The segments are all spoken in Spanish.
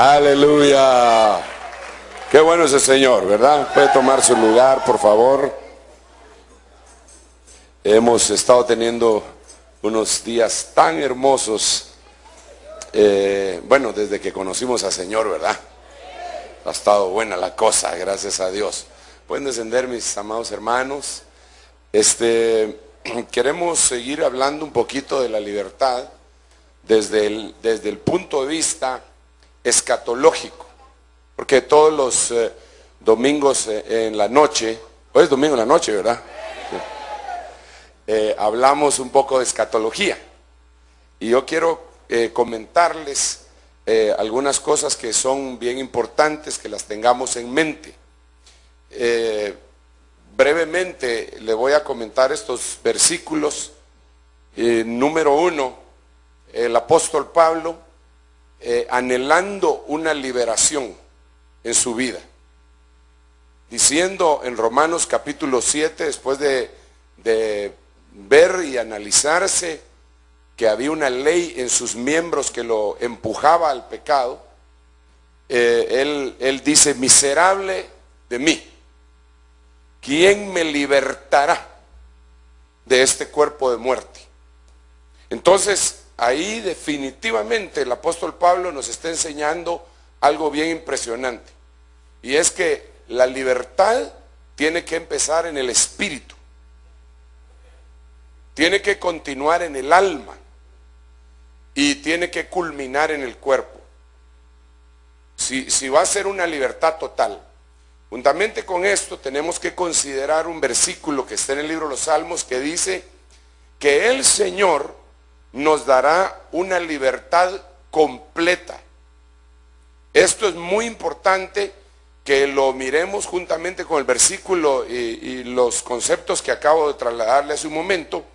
Aleluya. Qué bueno es el Señor, ¿verdad? Puede tomar su lugar, por favor. Hemos estado teniendo unos días tan hermosos. Bueno, desde que conocimos al Señor, ¿verdad? Ha estado buena la cosa, gracias a Dios. Pueden descender, mis amados hermanos. Queremos seguir hablando un poquito de la libertad desde el punto de vista escatológico, porque todos los domingos en la noche, hoy es domingo en la noche, ¿verdad? Sí. Hablamos un poco de escatología, y yo quiero comentarles algunas cosas que son bien importantes, que las tengamos en mente. Brevemente le voy a comentar estos versículos. Número 1, el apóstol Pablo anhelando una liberación en su vida, diciendo en Romanos capítulo 7, después de ver y analizarse que había una ley en sus miembros que lo empujaba al pecado, él dice: miserable de mí, ¿quién me libertará de este cuerpo de muerte? Entonces, ahí definitivamente el apóstol Pablo nos está enseñando algo bien impresionante, y es que la libertad tiene que empezar en el espíritu, tiene que continuar en el alma y tiene que culminar en el cuerpo. Si va a ser una libertad total. Juntamente con esto tenemos que considerar un versículo que está en el libro de los Salmos, que dice que el Señor nos dará una libertad completa. Esto es muy importante que lo miremos juntamente con el versículo y los conceptos que acabo de trasladarle hace un momento,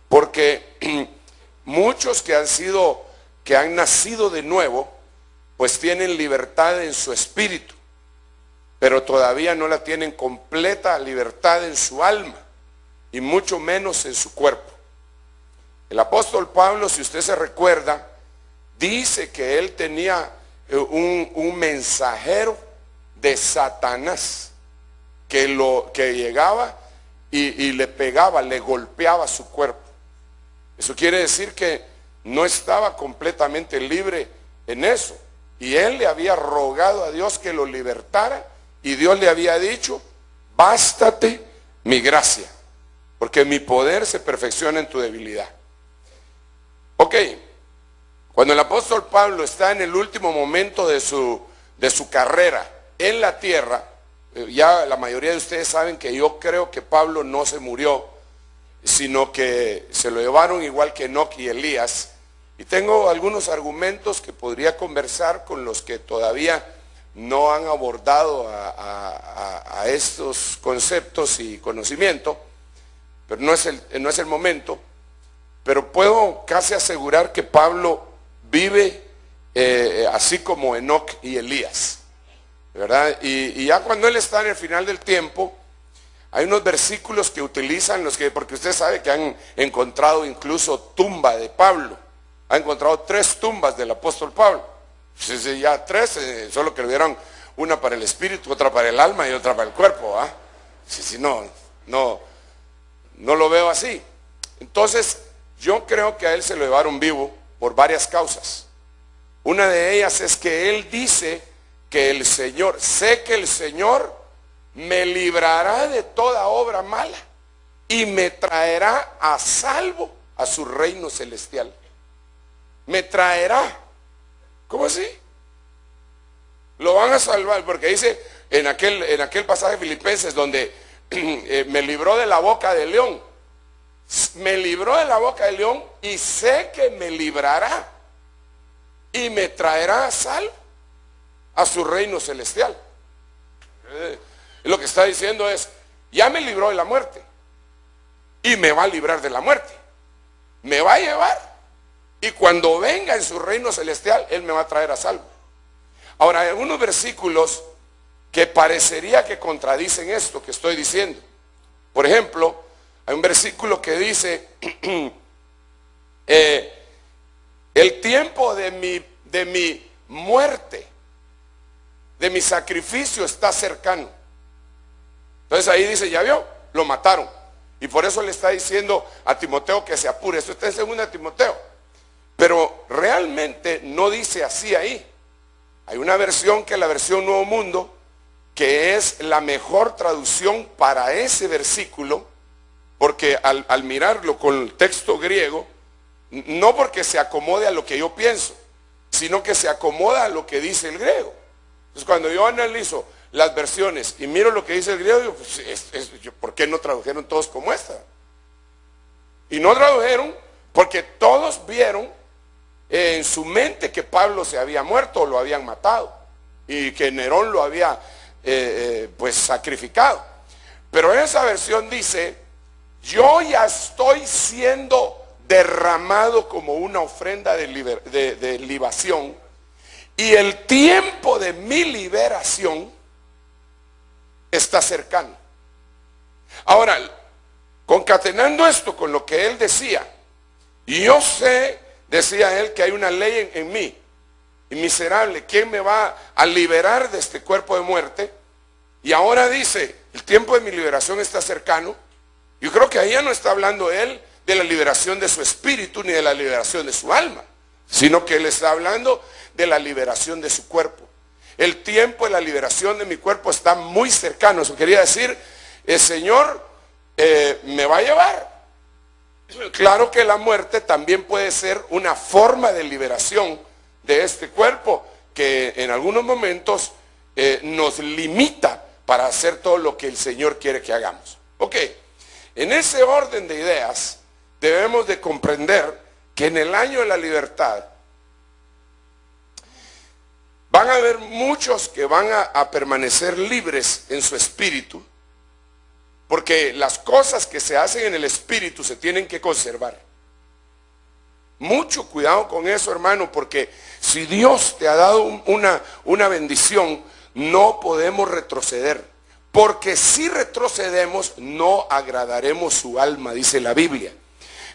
porque muchos que han nacido de nuevo, pues tienen libertad en su espíritu, pero todavía no la tienen completa libertad en su alma, y mucho menos en su cuerpo. El apóstol Pablo, si usted se recuerda, dice que él tenía un mensajero de Satanás que llegaba y le pegaba, le golpeaba su cuerpo. Eso quiere decir que no estaba completamente libre en eso, y él le había rogado a Dios que lo libertara, y Dios le había dicho: bástate mi gracia, porque mi poder se perfecciona en tu debilidad. Ok, cuando el apóstol Pablo está en el último momento de su carrera en la tierra, ya la mayoría de ustedes saben que yo creo que Pablo no se murió, sino que se lo llevaron igual que Enoc y Elías, y tengo algunos argumentos que podría conversar con los que todavía no han abordado a estos conceptos y conocimiento, pero no es el momento. Pero puedo casi asegurar que Pablo vive así como Enoc y Elías, ¿verdad? Y ya cuando él está en el final del tiempo, hay unos versículos que utilizan porque usted sabe que han encontrado incluso tumba de Pablo. Han encontrado 3 tumbas del apóstol Pablo. Pues ya 3, solo que le dieron una para el espíritu, otra para el alma y otra para el cuerpo, ¿ah? No lo veo así. Entonces, yo creo que a él se lo llevaron vivo por varias causas. Una de ellas es que él dice que sé que el Señor me librará de toda obra mala y me traerá a salvo a su reino celestial. Me traerá. ¿Cómo así? Lo van a salvar, porque dice en aquel pasaje de Filipenses donde me libró de la boca del león. Me libró de la boca del león, y sé que me librará y me traerá a salvo a su reino celestial. Lo que está diciendo es: ya me libró de la muerte y me va a librar de la muerte, me va a llevar, y cuando venga en su reino celestial, él me va a traer a salvo. Ahora, hay algunos versículos que parecería que contradicen esto que estoy diciendo. Por ejemplo, hay un versículo que dice: el tiempo de mi muerte de mi sacrificio está cercano. Entonces ahí dice, ya vio, lo mataron. Y por eso le está diciendo a Timoteo que se apure. Esto está en 2 Timoteo. Pero realmente no dice así ahí. Hay una versión que es la versión Nuevo Mundo, que es la mejor traducción para ese versículo, porque al mirarlo con el texto griego, no porque se acomode a lo que yo pienso, sino que se acomoda a lo que dice el griego. Entonces cuando yo analizo las versiones y miro lo que dice el griego, digo, pues, ¿por qué no tradujeron todos como esta? Y no tradujeron porque todos vieron en su mente que Pablo se había muerto o lo habían matado y que Nerón lo había pues sacrificado. Pero esa versión dice, yo ya estoy siendo derramado como una ofrenda de libación, y el tiempo de mi liberación está cercano. Ahora, concatenando esto con lo que él decía, y yo sé, decía él, que hay una ley en mí, y miserable, ¿quién me va a liberar de este cuerpo de muerte? Y ahora dice, el tiempo de mi liberación está cercano. Yo creo que ahí ya no está hablando él de la liberación de su espíritu ni de la liberación de su alma, sino que él está hablando de la liberación de su cuerpo. El tiempo de la liberación de mi cuerpo está muy cercano. Eso quería decir, el Señor me va a llevar. Claro que la muerte también puede ser una forma de liberación de este cuerpo, que en algunos momentos nos limita para hacer todo lo que el Señor quiere que hagamos. Ok, en ese orden de ideas debemos de comprender que en el año de la libertad van a haber muchos que van a permanecer libres en su espíritu, porque las cosas que se hacen en el espíritu se tienen que conservar. Mucho cuidado con eso, hermano, porque si Dios te ha dado una bendición, no podemos retroceder, porque si retrocedemos no agradaremos su alma, dice la Biblia.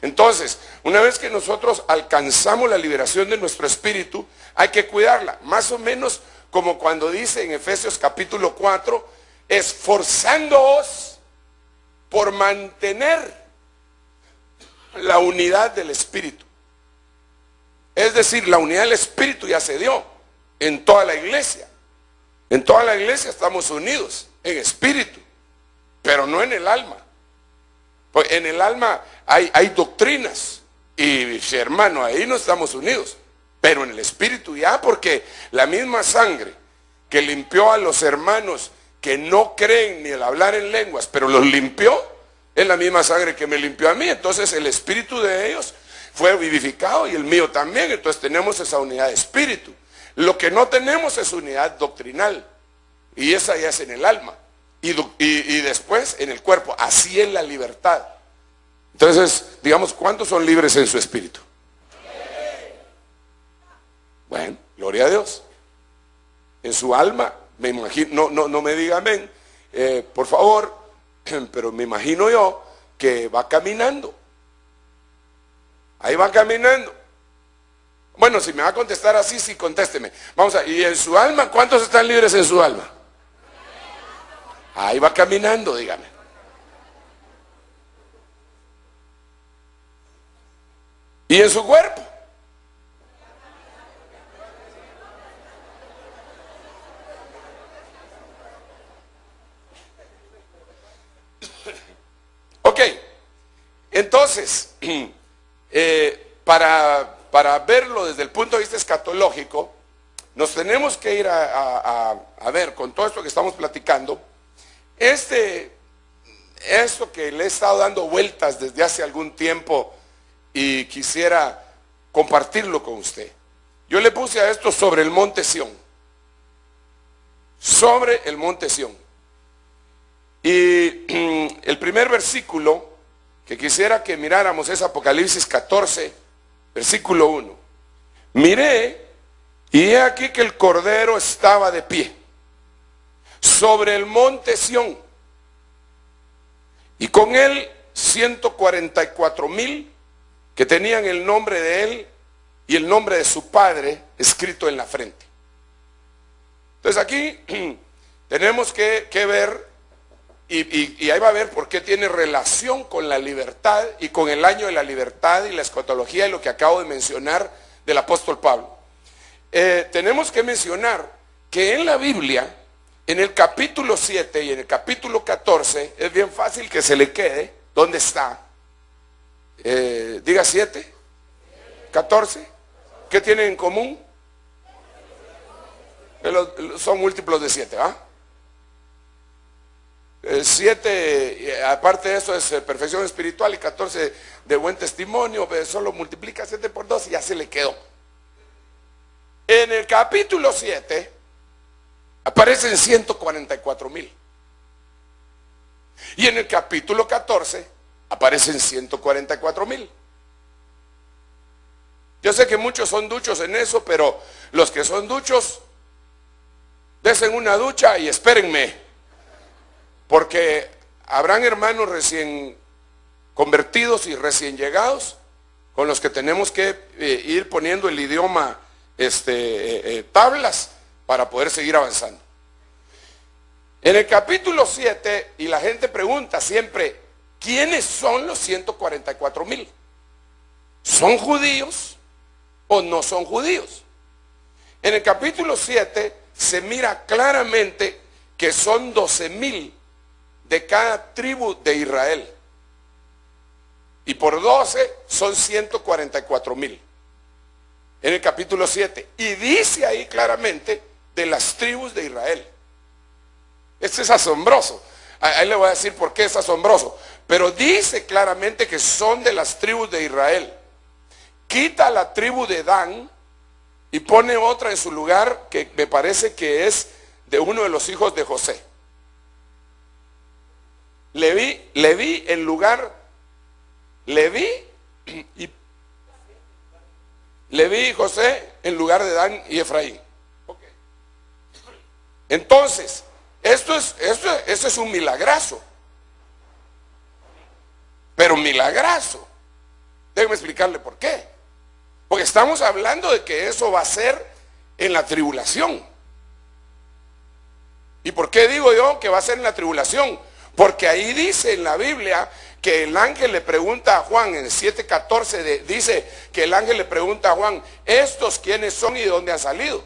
Entonces, una vez que nosotros alcanzamos la liberación de nuestro espíritu, hay que cuidarla, más o menos como cuando dice en Efesios capítulo 4, esforzándoos por mantener la unidad del espíritu. Es decir, la unidad del espíritu ya se dio en toda la iglesia. En toda la iglesia estamos unidos en espíritu, pero no en el alma. Pues en el alma hay doctrinas y hermano, ahí no estamos unidos, pero en el espíritu ya, porque la misma sangre que limpió a los hermanos que no creen ni el hablar en lenguas, pero los limpió, es la misma sangre que me limpió a mí. Entonces el espíritu de ellos fue vivificado y el mío también. Entonces tenemos esa unidad de espíritu. Lo que no tenemos es unidad doctrinal, y esa ya es en el alma y después en el cuerpo. Así es la libertad. Entonces, digamos, ¿cuántos son libres en su espíritu? Bueno, gloria a Dios. En su alma, me imagino, no me diga amén, por favor, pero me imagino yo que va caminando. Ahí va caminando. Bueno, si me va a contestar así, sí, contésteme. Vamos a, ¿y en su alma? ¿Cuántos están libres en su alma? Ahí va caminando, dígame. ¿Y en su cuerpo? Ok, entonces, para verlo desde el punto de vista escatológico, nos tenemos que ir a ver con todo esto que estamos platicando, esto que le he estado dando vueltas desde hace algún tiempo y quisiera compartirlo con usted. Yo le puse a esto sobre el monte Sión. Sobre el monte Sión. Y el primer versículo que quisiera que miráramos es Apocalipsis 14, versículo 1. Miré y he aquí que el Cordero estaba de pie sobre el monte Sión, y con él 144,000 que tenían el nombre de él y el nombre de su padre escrito en la frente. Entonces aquí tenemos que ver, y ahí va a ver por qué tiene relación con la libertad y con el año de la libertad y la escatología y lo que acabo de mencionar del apóstol Pablo. Tenemos que mencionar que en la Biblia, en el capítulo 7 y en el capítulo 14, es bien fácil que se le quede. ¿Dónde está? Diga 7, 14. ¿Qué tienen en común? Son múltiplos de 7, ¿ah? 7, aparte de eso, es perfección espiritual, y 14 de buen testimonio. Solo multiplica 7 por 2 y ya se le quedó. En el capítulo 7 aparecen 144,000. Y en el capítulo 14 aparecen 144,000. Yo sé que muchos son duchos en eso, pero los que son duchos, desen una ducha y espérenme, porque habrán hermanos recién convertidos y recién llegados con los que tenemos que ir poniendo el idioma tablas para poder seguir avanzando. En el capítulo 7, y la gente pregunta siempre, ¿quiénes son los 144,000? ¿Son judíos o no son judíos? En el capítulo 7 se mira claramente que son 12,000 de cada tribu de Israel. Y por 12 son 144,000. En el capítulo 7. Y dice ahí claramente de las tribus de Israel. Esto es asombroso. Ahí le voy a decir por qué es asombroso. Pero dice claramente que son de las tribus de Israel. Quita la tribu de Dan y pone otra en su lugar que me parece que es de uno de los hijos de José. Leví en lugar, Leví y José en lugar de Dan y Efraín. Okay. Entonces, esto es un milagrazo. Pero milagrazo. Déjeme explicarle por qué. Porque estamos hablando de que eso va a ser en la tribulación. ¿Y por qué digo yo que va a ser en la tribulación? Porque ahí dice en la Biblia que el ángel le pregunta a Juan, en 7:14 dice que el ángel le pregunta a Juan, ¿estos quiénes son y de dónde han salido?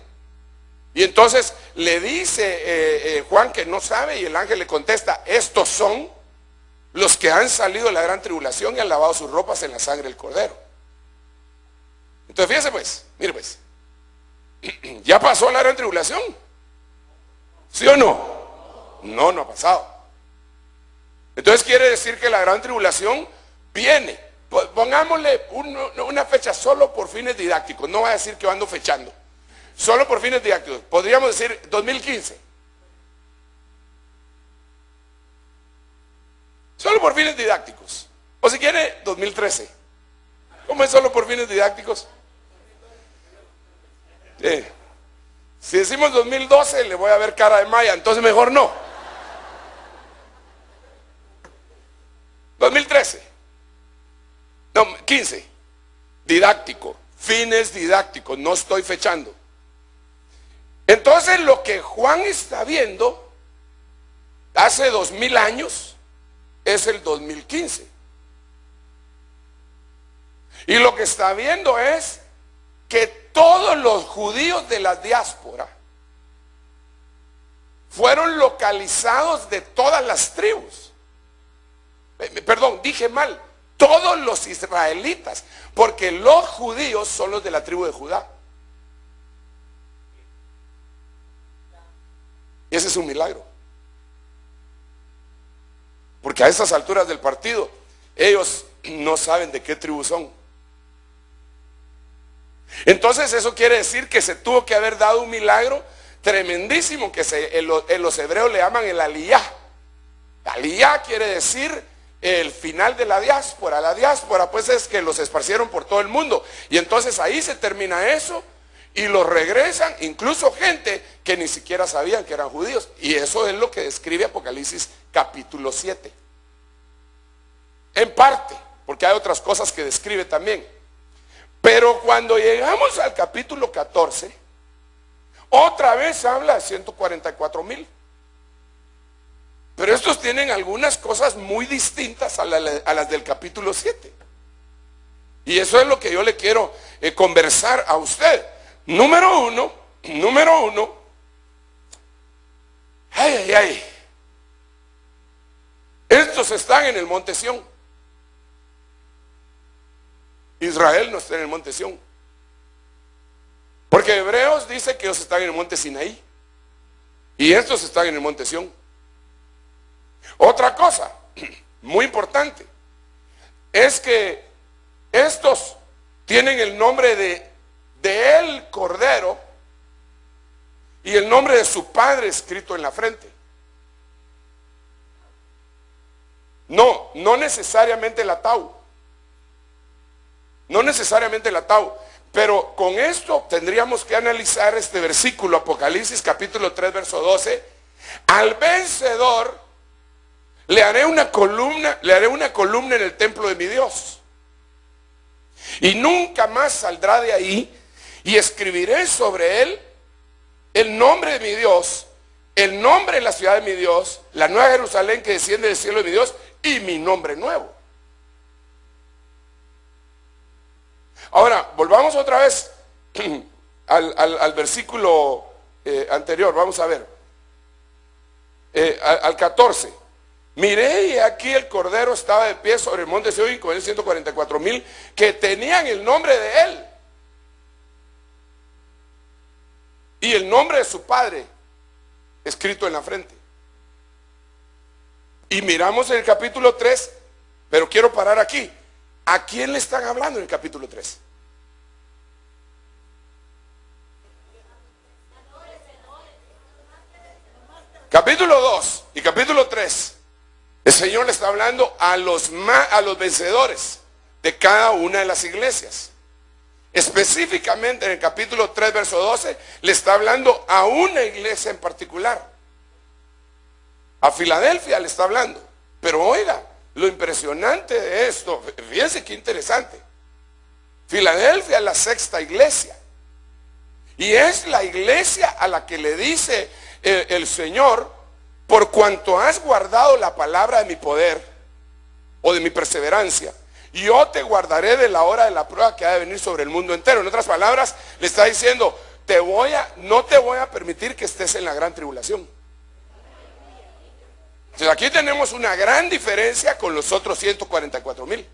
Y entonces le dice Juan que no sabe, y el ángel le contesta, estos son los que han salido de la gran tribulación y han lavado sus ropas en la sangre del Cordero. Entonces fíjese pues, mire pues, ¿ya pasó la gran tribulación? ¿Sí o no? No, no ha pasado. Entonces quiere decir que la gran tribulación viene. Pongámosle una fecha solo por fines didácticos. No voy a decir que ando fechando. Solo por fines didácticos. Podríamos decir 2015. Solo por fines didácticos. O si quiere, 2013. ¿Cómo es solo por fines didácticos? Si decimos 2012, le voy a ver cara de maya. Entonces mejor no. 2013, no, 15, didáctico, fines didácticos, no estoy fechando. Entonces lo que Juan está viendo hace 2000 años es el 2015. Y lo que está viendo es que todos los judíos de la diáspora fueron localizados de todas las tribus. Perdón, dije mal, todos los israelitas, porque los judíos son los de la tribu de Judá. Y ese es un milagro. Porque a estas alturas del partido, ellos no saben de qué tribu son. Entonces eso quiere decir que se tuvo que haber dado un milagro tremendísimo que en los hebreos le llaman el aliyá. Aliyá quiere decir el final de la diáspora. La diáspora pues es que los esparcieron por todo el mundo. Y entonces ahí se termina eso y los regresan, incluso gente que ni siquiera sabían que eran judíos. Y eso es lo que describe Apocalipsis capítulo 7. En parte, porque hay otras cosas que describe también. Pero cuando llegamos al capítulo 14, Otra vez habla de 144,000. Pero estos tienen algunas cosas muy distintas a las del capítulo 7. Y eso es lo que yo le quiero conversar a usted. Número uno. Ay. Estos están en el monte Sión. Israel no está en el monte Sión. Porque Hebreos dice que ellos están en el monte Sinaí. Y estos están en el monte Sión. Otra cosa muy importante es que estos tienen el nombre de el Cordero y el nombre de su padre escrito en la frente. No necesariamente el Atau. No necesariamente el Atau. Pero con esto tendríamos que analizar este versículo, Apocalipsis capítulo 3, verso 12. Al vencedor le haré una columna en el templo de mi Dios. Y nunca más saldrá de ahí, y escribiré sobre él el nombre de mi Dios, el nombre de la ciudad de mi Dios, la nueva Jerusalén que desciende del cielo de mi Dios, y mi nombre nuevo. Ahora, volvamos otra vez al versículo anterior. Vamos a ver. Al 14. Miré y aquí el Cordero estaba de pie sobre el monte Sión y con él 144,000 que tenían el nombre de él. Y el nombre de su padre escrito en la frente. Y miramos en el capítulo 3, pero quiero parar aquí. ¿A quién le están hablando en el capítulo 3? Capítulo 2 y capítulo 3. El Señor le está hablando a los vencedores de cada una de las iglesias. Específicamente en el capítulo 3, verso 12, le está hablando a una iglesia en particular. A Filadelfia le está hablando. Pero oiga, lo impresionante de esto, fíjense qué interesante. Filadelfia es la sexta iglesia. Y es la iglesia a la que le dice el Señor: por cuanto has guardado la palabra de mi poder o de mi perseverancia, yo te guardaré de la hora de la prueba que ha de venir sobre el mundo entero. En otras palabras, le está diciendo: no te voy a permitir que estés en la gran tribulación. Entonces aquí tenemos una gran diferencia con los otros 144,000.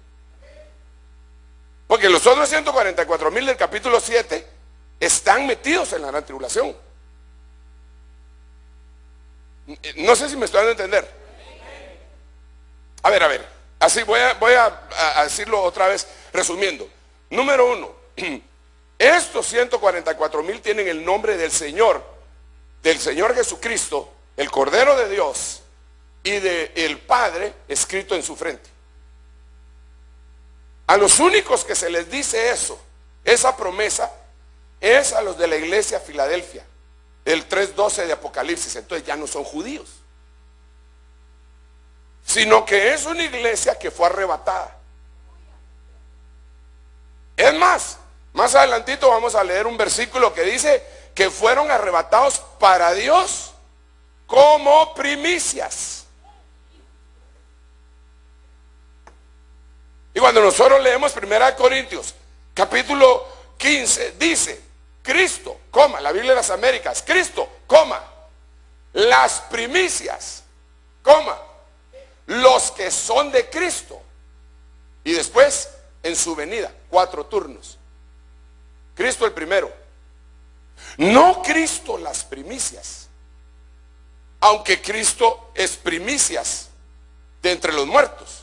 Porque los otros 144,000 del capítulo 7 están metidos en la gran tribulación. No sé si me estoy dando a entender. A ver. Así voy a decirlo otra vez, resumiendo. Número 1. Estos 144,000 tienen el nombre del Señor Jesucristo, el Cordero de Dios, y del Padre escrito en su frente. A los únicos que se les dice eso, esa promesa, es a los de la iglesia Filadelfia, el 3:12 de Apocalipsis. Entonces ya no son judíos, sino que es una iglesia que fue arrebatada. Es más adelantito vamos a leer un versículo que dice que fueron arrebatados para Dios como primicias. Y cuando nosotros leemos 1 Corintios capítulo 15, dice: Cristo, la Biblia de las Américas, Cristo, las primicias, los que son de Cristo. Y después, en su venida, 4 turnos. Cristo el primero. No Cristo las primicias, aunque Cristo es primicias de entre los muertos.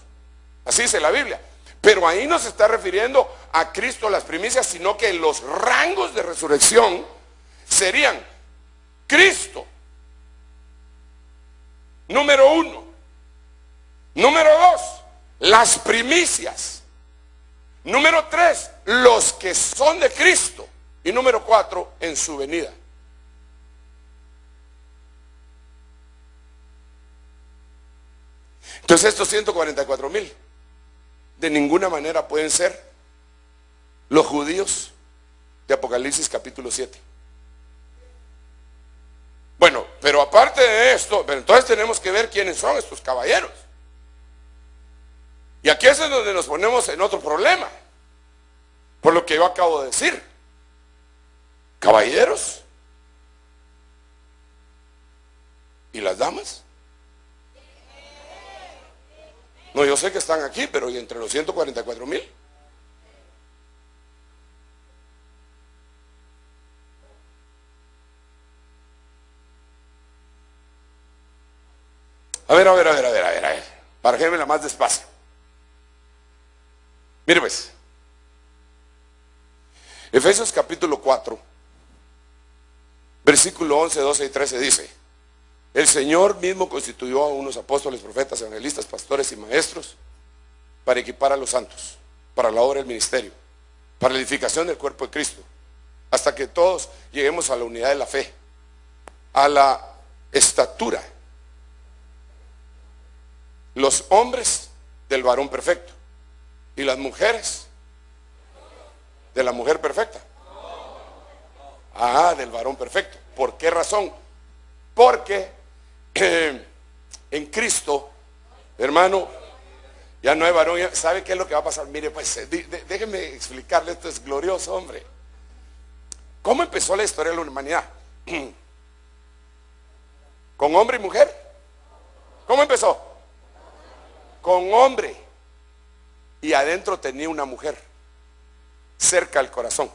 Así dice la Biblia. Pero ahí no se está refiriendo a Cristo las primicias, sino que los rangos de resurrección serían Cristo, número 1. Número 2, las primicias. Número 3, los que son de Cristo. Y número 4, en su venida. Entonces estos 144,000 de ninguna manera pueden ser los judíos de Apocalipsis capítulo 7. Bueno, pero aparte de esto, pero entonces tenemos que ver quiénes son estos caballeros. Y aquí es donde nos ponemos en otro problema, por lo que yo acabo de decir. Caballeros. ¿Y las damas? No, yo sé que están aquí, pero ¿y entre los 144,000? A ver. Bajémela más despacio. Mire pues. Efesios capítulo 4, versículo 11, 12 y 13 dice: el Señor mismo constituyó a unos apóstoles, profetas, evangelistas, pastores y maestros para equipar a los santos, para la obra del ministerio, para la edificación del cuerpo de Cristo, hasta que todos lleguemos a la unidad de la fe, a la estatura, los hombres del varón perfecto y las mujeres de la mujer perfecta. Del varón perfecto. ¿Por qué razón? Porque en Cristo, hermano, ya no hay varón. ¿Sabe qué es lo que va a pasar? Mire, pues déjeme explicarle, esto es glorioso, hombre. ¿Cómo empezó la historia de la humanidad? ¿Con hombre y mujer? ¿Cómo empezó? Con hombre, y adentro tenía una mujer, cerca al corazón.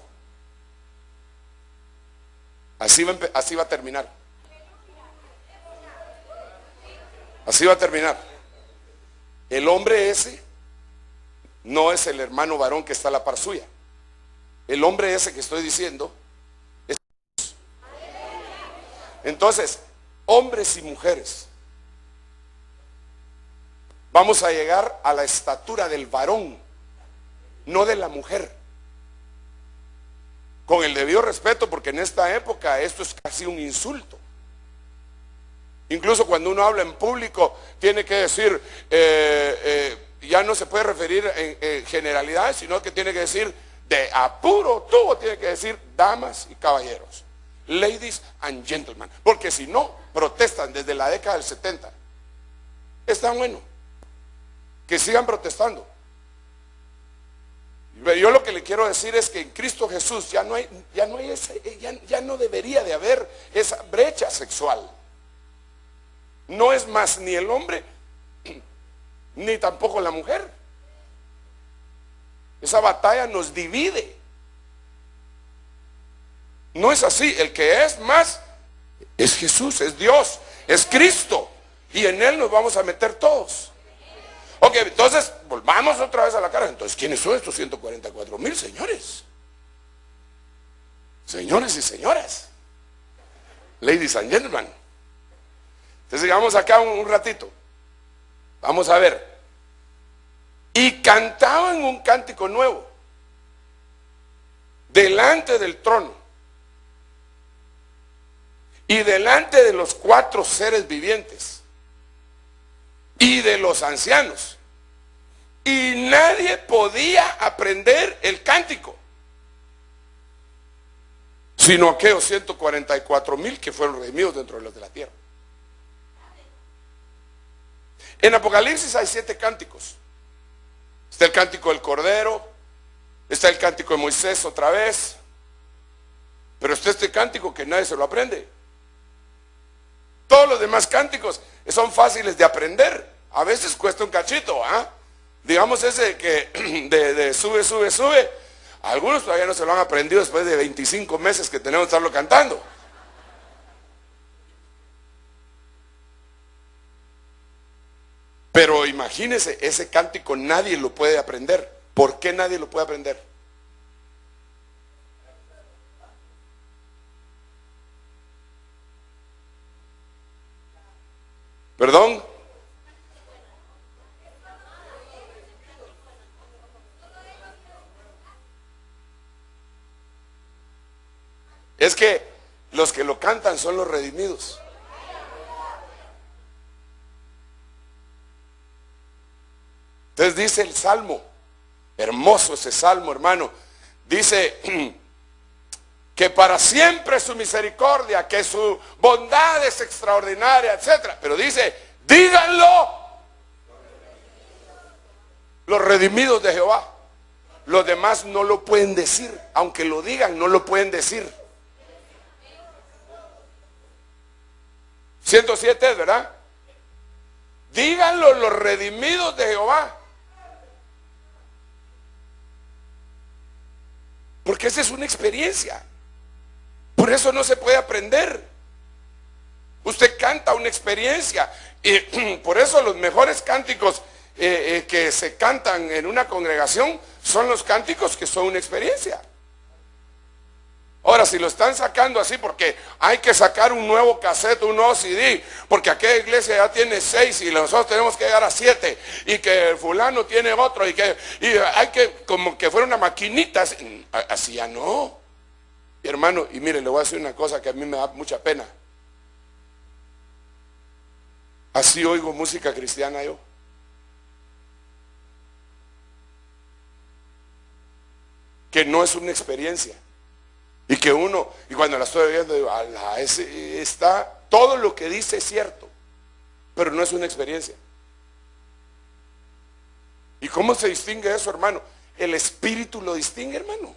Así va a terminar. Así va a terminar. El hombre ese no es el hermano varón que está a la par suya. El hombre ese que estoy diciendo es Dios. Entonces, hombres y mujeres, vamos a llegar a la estatura del varón, no de la mujer. Con el debido respeto, porque en esta época esto es casi un insulto. Incluso cuando uno habla en público, tiene que decir, ya no se puede referir en generalidades, sino que tiene que decir de apuro tubo, tiene que decir damas y caballeros, ladies and gentlemen, porque si no, protestan desde la década del 70. Está bueno que sigan protestando. Yo lo que le quiero decir es que en Cristo Jesús ya no debería de haber esa brecha sexual. No es más ni el hombre ni tampoco la mujer. Esa batalla nos divide. No es así. El que es más es Jesús, es Dios, es Cristo, y en Él nos vamos a meter todos. Ok, entonces volvamos otra vez a la cara. Entonces, ¿quiénes son estos 144,000 señores? Señores y señoras, ladies and gentlemen. Entonces llegamos acá un ratito. Vamos a ver. Y cantaban un cántico nuevo delante del trono y delante de los 4 seres vivientes y de los ancianos, y nadie podía aprender el cántico, sino aquellos 144,000 que fueron redimidos dentro de los de la tierra. En Apocalipsis hay 7 cánticos. Está el cántico del Cordero, está el cántico de Moisés otra vez, pero está este cántico que nadie se lo aprende. Todos los demás cánticos son fáciles de aprender. A veces cuesta un cachito, digamos ese que de sube, sube, sube. Algunos todavía no se lo han aprendido después de 25 meses que tenemos que estarlo cantando. Pero imagínense, ese cántico nadie lo puede aprender. ¿Por qué nadie lo puede aprender? ¿Perdón? Es que los que lo cantan son los redimidos. Entonces dice el Salmo, hermoso ese Salmo, hermano. Dice, que para siempre es su misericordia, que su bondad es extraordinaria, etc. Pero dice, díganlo los redimidos de Jehová. Los demás no lo pueden decir, aunque lo digan, no lo pueden decir. 107 es, ¿verdad? Díganlo los redimidos de Jehová. Porque esa es una experiencia. Por eso no se puede aprender. Usted canta una experiencia. Y por eso los mejores cánticos que se cantan en una congregación son los cánticos que son una experiencia. Ahora, si lo están sacando así porque hay que sacar un nuevo cassette, un nuevo CD, porque aquella iglesia ya tiene 6 y nosotros tenemos que llegar a 7, y que el fulano tiene otro, y hay que, como que fuera una maquinita, así ya no. Hermano, y mire, le voy a decir una cosa que a mí me da mucha pena. Así oigo música cristiana yo. Que no es una experiencia. Y que uno, y cuando la estoy oyendo, digo, está, todo lo que dice es cierto, pero no es una experiencia. ¿Y cómo se distingue eso, hermano? El Espíritu lo distingue, hermano.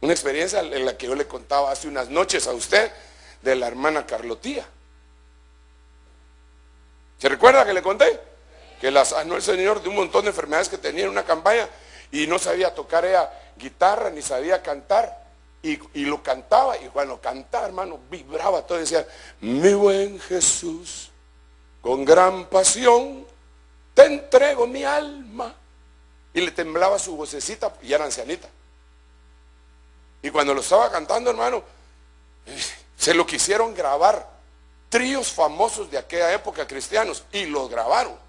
Una experiencia en la que yo le contaba hace unas noches a usted de la hermana Carlotía. ¿Se recuerda que le conté? Que la sanó el Señor de un montón de enfermedades que tenía en una campaña. Y no sabía tocar ella guitarra, ni sabía cantar. Y lo cantaba. Y cuando cantaba, hermano, vibraba todo. Decía, mi buen Jesús, con gran pasión, te entrego mi alma. Y le temblaba su vocecita, y era ancianita. Y cuando lo estaba cantando, hermano, se lo quisieron grabar. Tríos famosos de aquella época cristianos. Y los grabaron.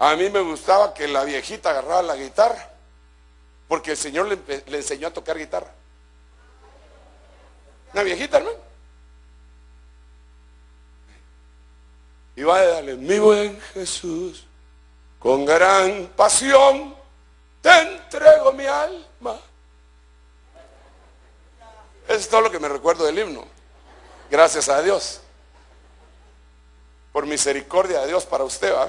A mí me gustaba que la viejita agarrara la guitarra, porque el Señor le enseñó a tocar guitarra. Una viejita, hermano. Y va a darle, mi buen Jesús, con gran pasión, te entrego mi alma. Eso es todo lo que me recuerdo del himno. Gracias a Dios. Por misericordia de Dios para usted, ¿va?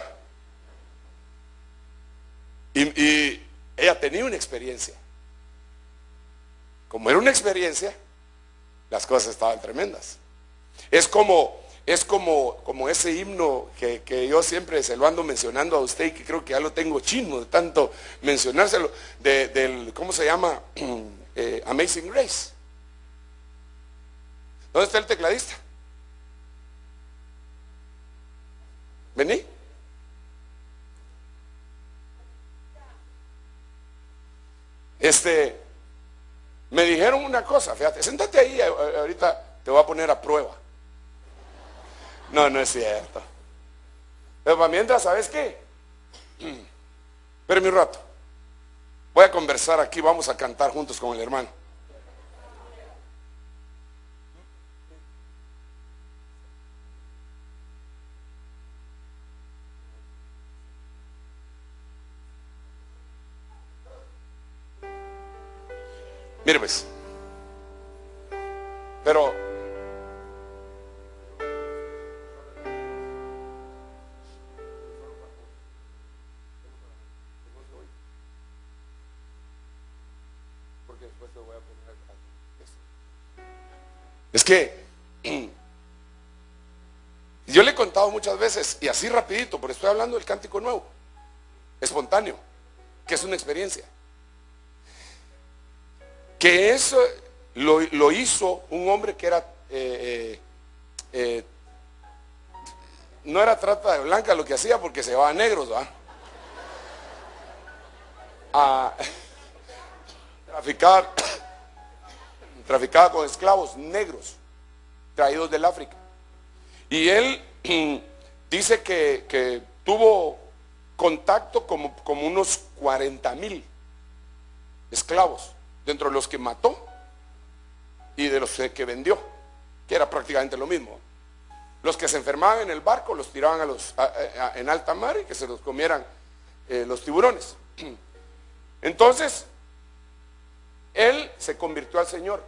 Y ella tenía una experiencia. Como era una experiencia, las cosas estaban tremendas. Es como ese himno que yo siempre se lo ando mencionando a usted, y que creo que ya lo tengo chino de tanto mencionárselo, del ¿cómo se llama? Amazing Grace. ¿Dónde está el tecladista? Vení. Me dijeron una cosa, fíjate, sentate ahí, ahorita te voy a poner a prueba. No, no es cierto. Pero para mientras, ¿sabes qué? Espérame un rato. Voy a conversar aquí, vamos a cantar juntos con el hermano. Mire pues, pero porque después te voy a poner aquí. Es que yo le he contado muchas veces, y así rapidito, porque estoy hablando del cántico nuevo, espontáneo, que es una experiencia. Que eso lo hizo un hombre que era no era trata de blanca lo que hacía, porque se llevaba negros, ¿va? A traficaba con esclavos negros traídos del África. Y él dice que tuvo contacto como unos 40,000 esclavos, dentro de los que mató y de los que vendió, que era prácticamente lo mismo. Los que se enfermaban en el barco los tiraban en alta mar y que se los comieran los tiburones. Entonces, él se convirtió al Señor.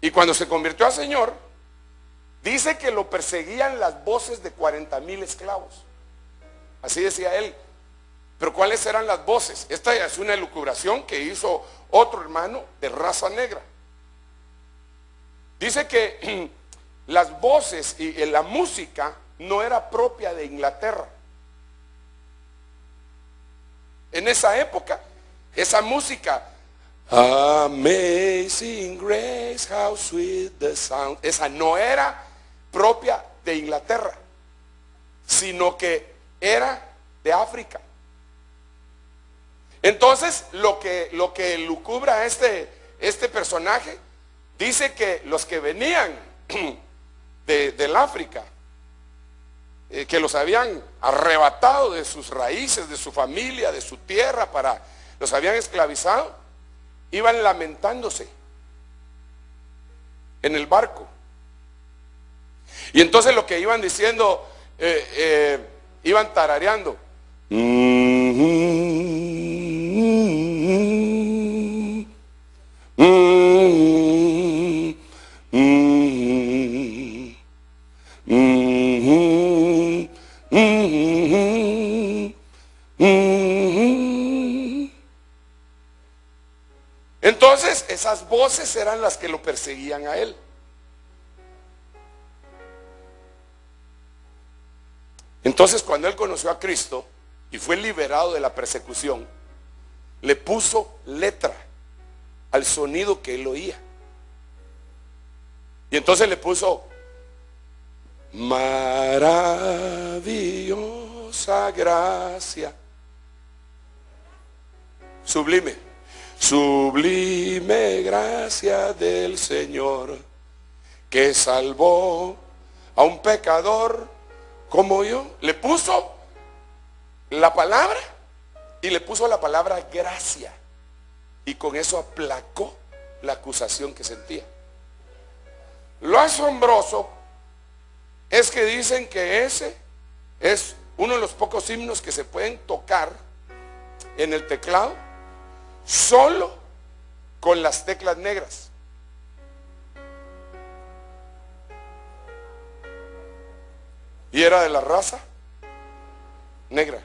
Y cuando se convirtió al Señor, dice que lo perseguían las voces de 40,000 esclavos. Así decía él. Pero ¿cuáles eran las voces? Esta es una elucubración que hizo otro hermano de raza negra. Dice que las voces y la música no era propia de Inglaterra. En esa época, esa música, Amazing Grace, how sweet the sound, esa no era propia de Inglaterra, sino que era de África. Entonces, lo que lucubra este personaje, dice que los que venían del África, que los habían arrebatado de sus raíces, de su familia, de su tierra, los habían esclavizado, iban lamentándose en el barco. Y entonces lo que iban diciendo, iban tarareando. Entonces esas voces eran las que lo perseguían a él. Entonces cuando él conoció a Cristo y fue liberado de la persecución, le puso letra al sonido que él oía. Y entonces le puso: maravillosa gracia, sublime, sublime gracia del Señor, que salvó a un pecador como yo. Le puso la palabra y le puso la palabra gracia, y con eso aplacó la acusación que sentía. Lo asombroso es que dicen que ese es uno de los pocos himnos que se pueden tocar en el teclado solo con las teclas negras. Y era de la raza negra.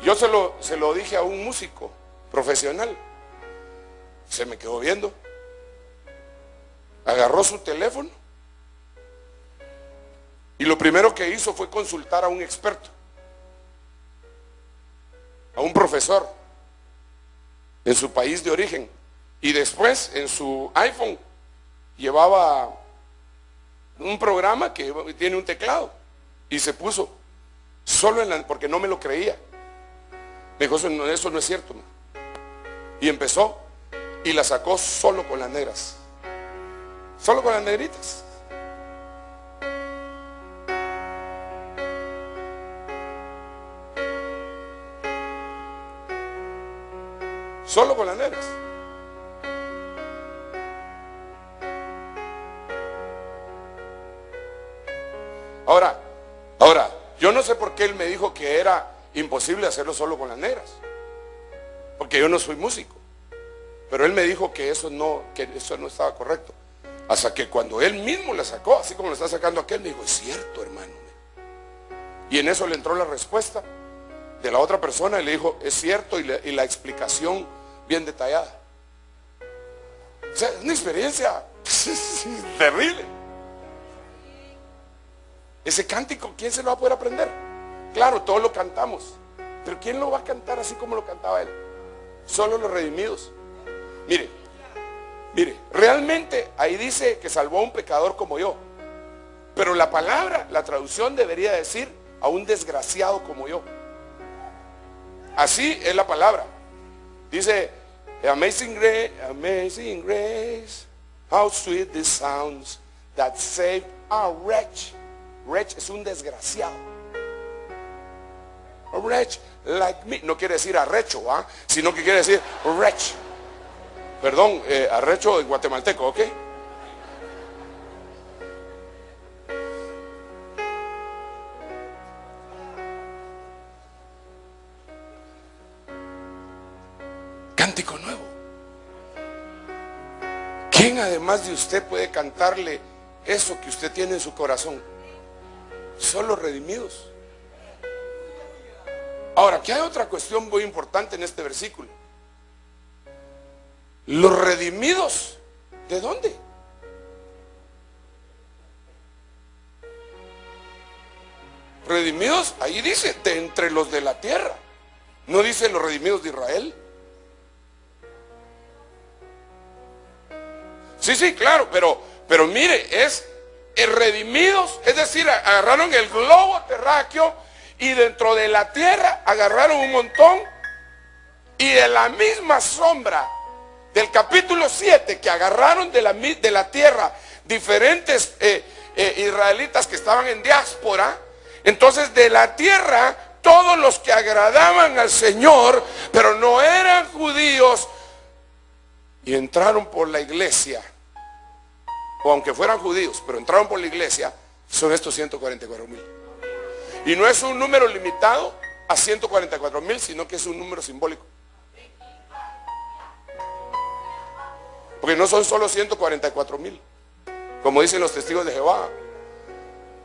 Yo se lo dije a un músico profesional. Se me quedó viendo. Agarró su teléfono y lo primero que hizo fue consultar a un experto, a un profesor en su país de origen, y después en su iPhone llevaba un programa que tiene un teclado, y se puso solo porque no me lo creía. Me dijo: eso no es cierto, ¿no? Y empezó y la sacó solo con las negras, solo con las negritas. Solo con las negras. Ahora, yo no sé por qué él me dijo que era imposible hacerlo solo con las negras, porque yo no soy músico. Pero él me dijo que eso no estaba correcto. Hasta que cuando él mismo la sacó, así como lo está sacando aquel, me dijo: es cierto, hermano. Y en eso le entró la respuesta de la otra persona y le dijo: es cierto, y la explicación bien detallada. O sea, es una experiencia terrible. Ese cántico, ¿quién se lo va a poder aprender? Claro, todos lo cantamos, pero ¿quién lo va a cantar así como lo cantaba él? Solo los redimidos. Mire, realmente ahí dice que salvó a un pecador como yo, pero la palabra, la traducción debería decir: a un desgraciado como yo. Así es la palabra. Dice: Amazing grace, how sweet the sounds that saved a wretch. Wretch es un desgraciado. A wretch like me. No quiere decir arrecho, sino que quiere decir wretch. Perdón, arrecho en guatemalteco, ¿ok? Cántico nuevo. ¿Quién además de usted puede cantarle eso que usted tiene en su corazón? Solo redimidos. Ahora, aquí hay otra cuestión muy importante en este versículo. Los redimidos, ¿de dónde? Redimidos, ahí dice, de entre los de la tierra. No dice los redimidos de Israel. Sí, claro, pero mire, es redimidos, es decir, agarraron el globo terráqueo y dentro de la tierra agarraron un montón, y de la misma sombra del capítulo 7 que agarraron de la tierra diferentes israelitas que estaban en diáspora, entonces de la tierra todos los que agradaban al Señor pero no eran judíos y entraron por la iglesia, o aunque fueran judíos pero entraron por la iglesia, son estos 144,000. Y no es un número limitado a 144,000, sino que es un número simbólico. Porque no son solo 144,000, como dicen los testigos de Jehová.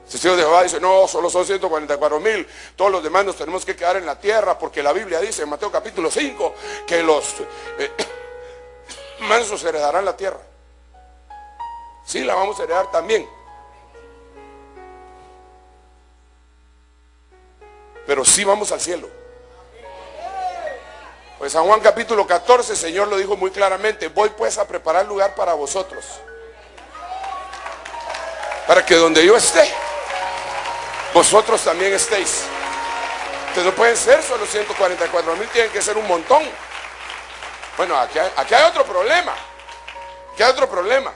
Los testigos de Jehová dicen, no, solo son 144,000. Todos los demás nos tenemos que quedar en la tierra, porque la Biblia dice en Mateo capítulo 5 que los mansos heredarán la tierra. Sí, la vamos a heredar también. Pero sí vamos al cielo. Pues San Juan capítulo 14, el Señor lo dijo muy claramente: voy pues a preparar lugar para vosotros, para que donde yo esté, vosotros también estéis. Entonces no pueden ser solo 144,000, tienen que ser un montón. Bueno, aquí hay otro problema. Aquí hay otro problema.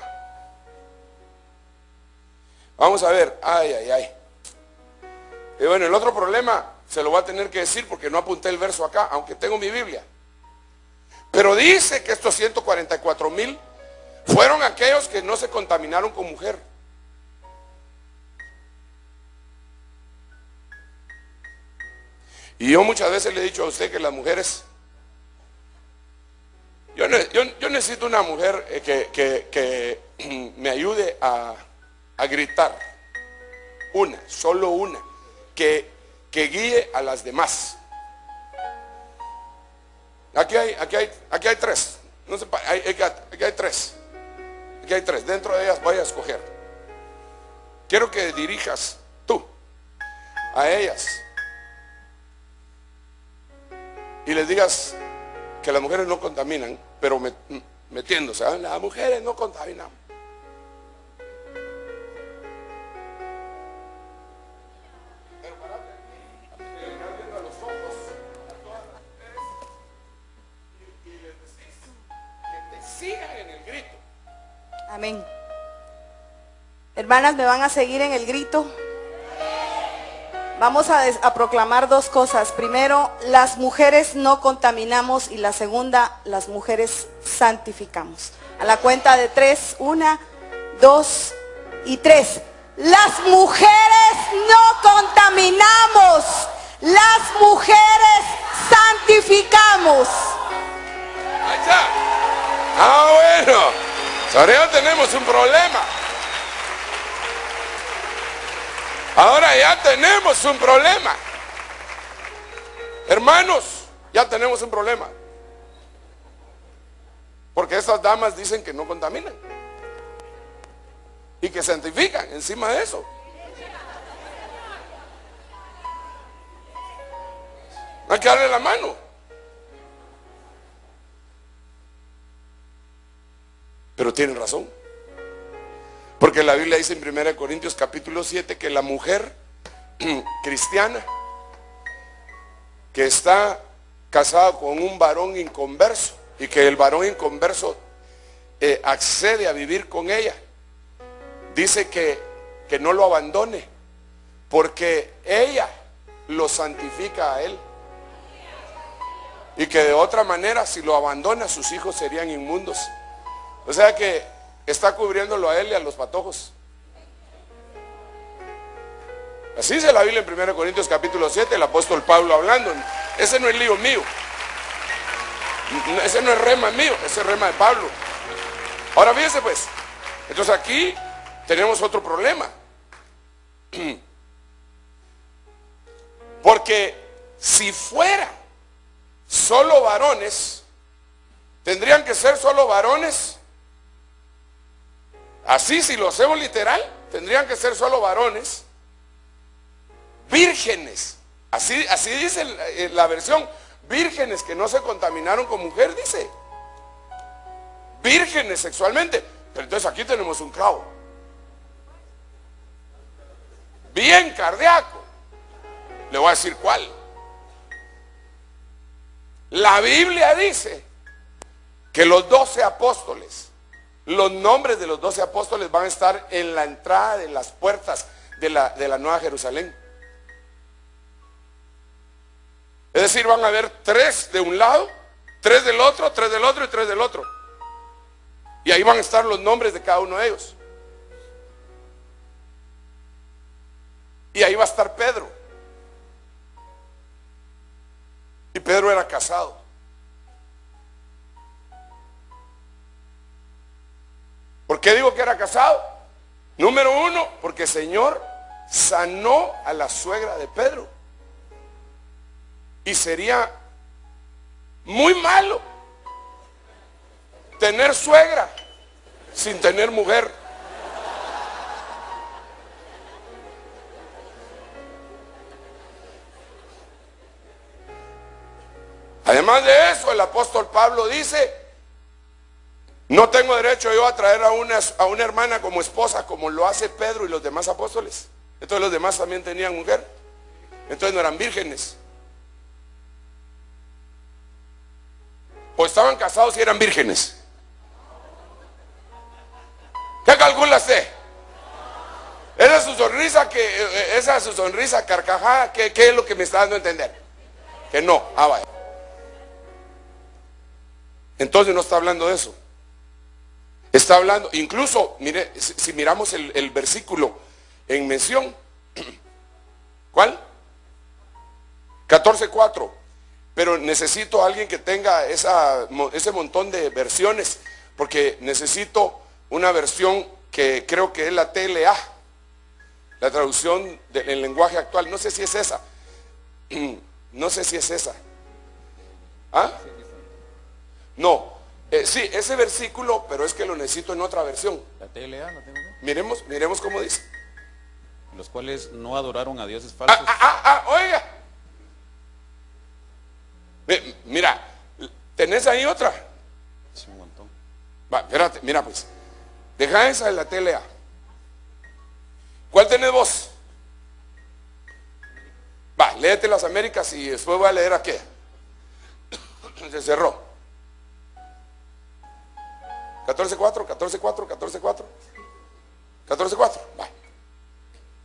Vamos a ver, ay. Y bueno, el otro problema se lo voy a tener que decir porque no apunté el verso acá, aunque tengo mi Biblia. Pero dice que estos 144,000 fueron aquellos que no se contaminaron con mujer. Y yo muchas veces le he dicho a usted que las mujeres, yo necesito una mujer que me ayude a gritar. Solo una, que guíe a las demás. Aquí hay tres. No sé, aquí hay tres. Aquí hay tres. Dentro de ellas voy a escoger. Quiero que dirijas tú a ellas y les digas que las mujeres no contaminan, pero metiéndose, ¿eh? Las mujeres no contaminan. Sigan en el grito. Amén. Hermanas, ¿me van a seguir en el grito? Vamos a proclamar dos cosas. Primero, las mujeres no contaminamos, y la segunda, las mujeres santificamos. A la cuenta de 3, 1, 2 y 3. Las mujeres no contaminamos, las mujeres santificamos. Ahí está. Bueno, ahora ya tenemos un problema. Ahora ya tenemos un problema. Hermanos, ya tenemos un problema. Porque estas damas dicen que no contaminan y que santifican encima de eso. Hay que darle la mano. Pero tienen razón. Porque la Biblia dice en 1 Corintios capítulo 7 que la mujer cristiana que está casada con un varón inconverso y que el varón inconverso accede a vivir con ella, dice que no lo abandone, porque ella lo santifica a él. Y que de otra manera, si lo abandona, sus hijos serían inmundos. O sea que está cubriéndolo a él y a los patojos. Así dice la Biblia en 1 Corintios capítulo 7, el apóstol Pablo hablando. Ese no es lío mío. Ese no es rema mío, ese es rema de Pablo. Ahora fíjense pues. Entonces aquí tenemos otro problema. Porque si fuera solo varones, tendrían que ser solo varones. Así, si lo hacemos literal, tendrían que ser solo varones vírgenes. Así dice la versión, vírgenes que no se contaminaron con mujer, dice. Vírgenes sexualmente. Pero entonces aquí tenemos un clavo. Bien cardíaco. Le voy a decir cuál. La Biblia dice que los 12 apóstoles, los nombres de los 12 apóstoles van a estar en la entrada de las puertas de la Nueva Jerusalén. Es decir, van a haber 3 de un lado, 3 del otro, 3 del otro y 3 del otro. Y ahí van a estar los nombres de cada uno de ellos. Y ahí va a estar Pedro. Y Pedro era casado. ¿Por qué digo que era casado? Número 1, porque el Señor sanó a la suegra de Pedro. Y sería muy malo tener suegra sin tener mujer. Además de eso, el apóstol Pablo dice: no tengo derecho yo a traer a una hermana como esposa, como lo hace Pedro y los demás apóstoles. Entonces los demás también tenían mujer. Entonces no eran vírgenes. O estaban casados y eran vírgenes. ¿Qué calcula usted? Esa es su sonrisa carcajada, ¿qué es lo que me está dando a entender? Que no, vaya. Entonces no está hablando de eso. Está hablando, incluso, mire, si miramos el versículo en mención, ¿cuál? 14:4. Pero necesito a alguien que tenga ese montón de versiones, porque necesito una versión que creo que es la TLA, la traducción del lenguaje actual. No sé si es esa. No sé si es esa. ¿Ah? No. Sí, ese versículo, pero es que lo necesito en otra versión. La TLA la tengo. Miremos cómo dice. Los cuales no adoraron a dioses falsos. Oiga. Mira, ¿tenés ahí otra? Sí, un montón. Va, espérate, mira pues. Deja esa de la TLA. ¿Cuál tenés vos? Va, léete las Américas y después voy a leer aquella. Se cerró. 14:4, 14:4, 14:4. 14:4, va.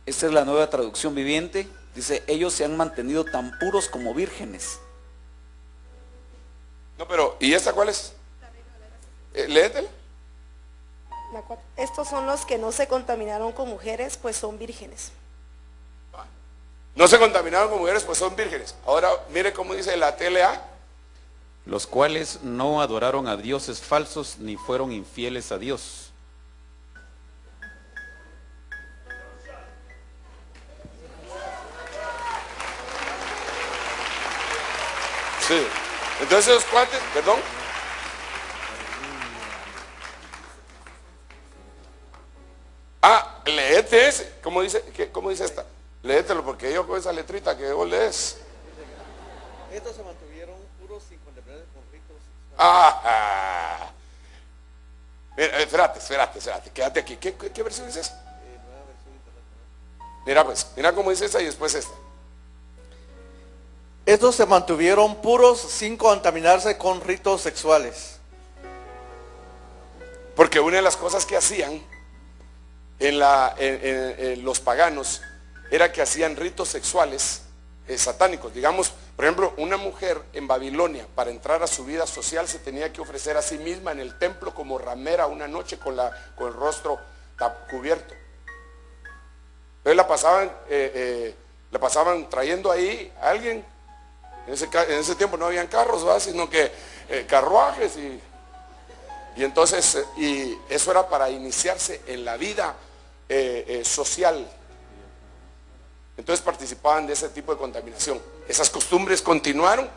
Esta es la Nueva Traducción Viviente. Dice: ellos se han mantenido tan puros como vírgenes. No, pero, ¿y esta cuál es? Léetela. Estos son los que no se contaminaron con mujeres, pues son vírgenes. No se contaminaron con mujeres, pues son vírgenes. Ahora, mire cómo dice la TLA. Los cuales no adoraron a dioses falsos ni fueron infieles a Dios. Sí. Entonces esos cuates, perdón. Léete ese. ¿Cómo dice esta? Léetelo, porque yo con esa letrita que vos lees. Estos se mantuvieron puros sin contaminarse con ritos. Mira, espérate, quédate aquí. ¿Qué versión es esa? Nueva versión internacional. Mira pues, mira cómo dice esta y después esta. Estos se mantuvieron puros sin contaminarse con ritos sexuales. Porque una de las cosas que hacían en los paganos era que hacían ritos sexuales satánicos. Digamos, Por ejemplo, una mujer en Babilonia, para entrar a su vida social, se tenía que ofrecer a sí misma en el templo como ramera una noche con el rostro cubierto. Entonces la pasaban trayendo ahí a alguien. En ese tiempo no habían carros, ¿va? Sino que carruajes y entonces y eso era para iniciarse en la vida social. Entonces participaban de ese tipo de contaminación. Esas costumbres continuaron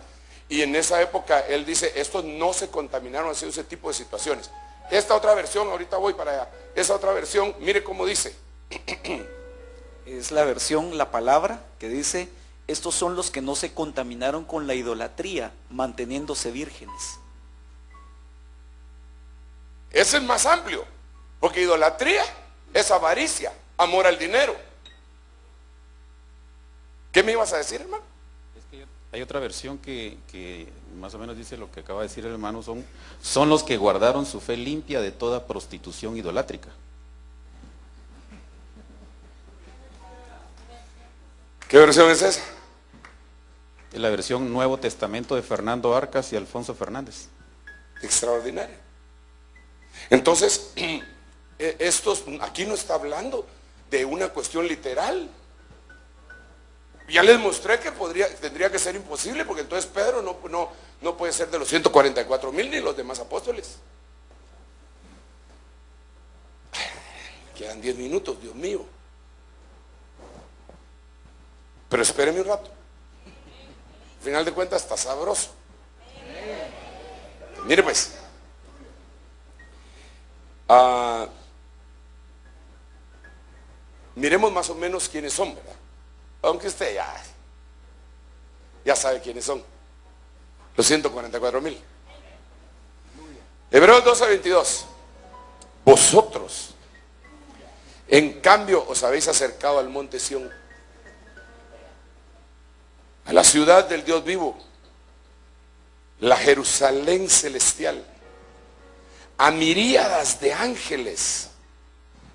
y en esa época él dice, estos no se contaminaron haciendo ese tipo de situaciones. Esta otra versión, ahorita voy para allá, esa otra versión, mire cómo dice. Es la versión, la palabra, que dice, estos son los que no se contaminaron con la idolatría, manteniéndose vírgenes. Ese es más amplio, porque idolatría es avaricia, amor al dinero. ¿Qué me ibas a decir, hermano? Es que hay otra versión que más o menos dice lo que acaba de decir el hermano, son los que guardaron su fe limpia de toda prostitución idolátrica. ¿Qué versión es esa? Es la versión Nuevo Testamento de Fernando Arcas y Alfonso Fernández. Extraordinaria. Entonces, aquí no está hablando de una cuestión literal. Ya les mostré que tendría que ser imposible, porque entonces Pedro no puede ser de los 144,000 ni los demás apóstoles. Quedan 10 minutos, Dios mío. Pero espéreme un rato. Al final de cuentas está sabroso. Mire pues. Miremos más o menos quiénes son, ¿verdad? Aunque usted ya sabe quiénes son. Los 144,000. Hebreos 12:22. Vosotros, en cambio, os habéis acercado al monte Sión, a la ciudad del Dios vivo, la Jerusalén celestial, a miríadas de ángeles,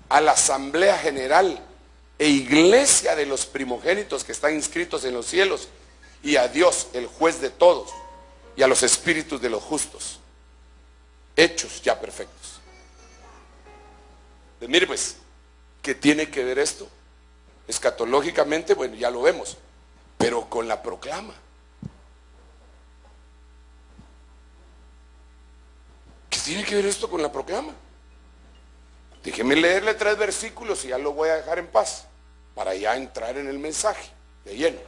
a la asamblea general e iglesia de los primogénitos que están inscritos en los cielos, y a Dios, el juez de todos, y a los espíritus de los justos, hechos ya perfectos. Pues mire pues, ¿qué tiene que ver esto? Escatológicamente, bueno, ya lo vemos, pero con la proclama. ¿Qué tiene que ver esto con la proclama? Déjeme leerle 3 versículos y ya lo voy a dejar en paz, para ya entrar en el mensaje de lleno.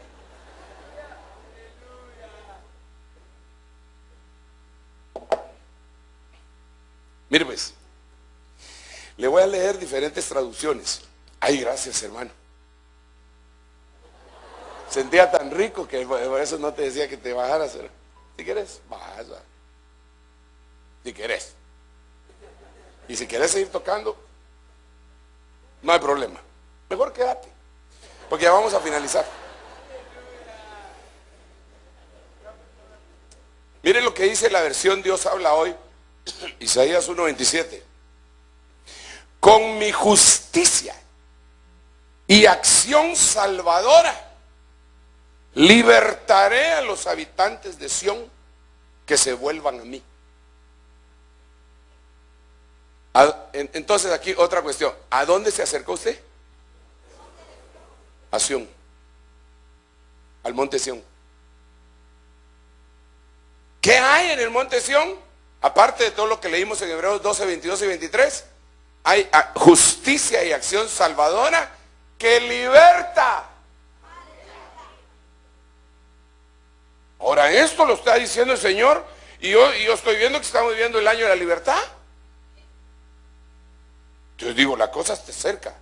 Mire pues, le voy a leer diferentes traducciones. Ay, gracias, hermano. Sentía tan rico que por eso no te decía que te bajaras. Si quieres, bajas. Si quieres. Y si quieres seguir tocando, no hay problema. Mejor quédate, porque ya vamos a finalizar. Miren lo que dice la versión Dios habla hoy, Isaías 1:27. Con mi justicia y acción salvadora libertaré a los habitantes de Sión que se vuelvan a mí. Entonces aquí otra cuestión. ¿A dónde se acercó usted? A Sión. Al monte Sión. ¿Qué hay en el monte Sión? Aparte de todo lo que leímos en Hebreos 12:22 y 23, hay justicia y acción salvadora que liberta. Ahora esto lo está diciendo el Señor y yo estoy viendo que estamos viviendo el año de la libertad. Entonces digo, la cosa está cerca.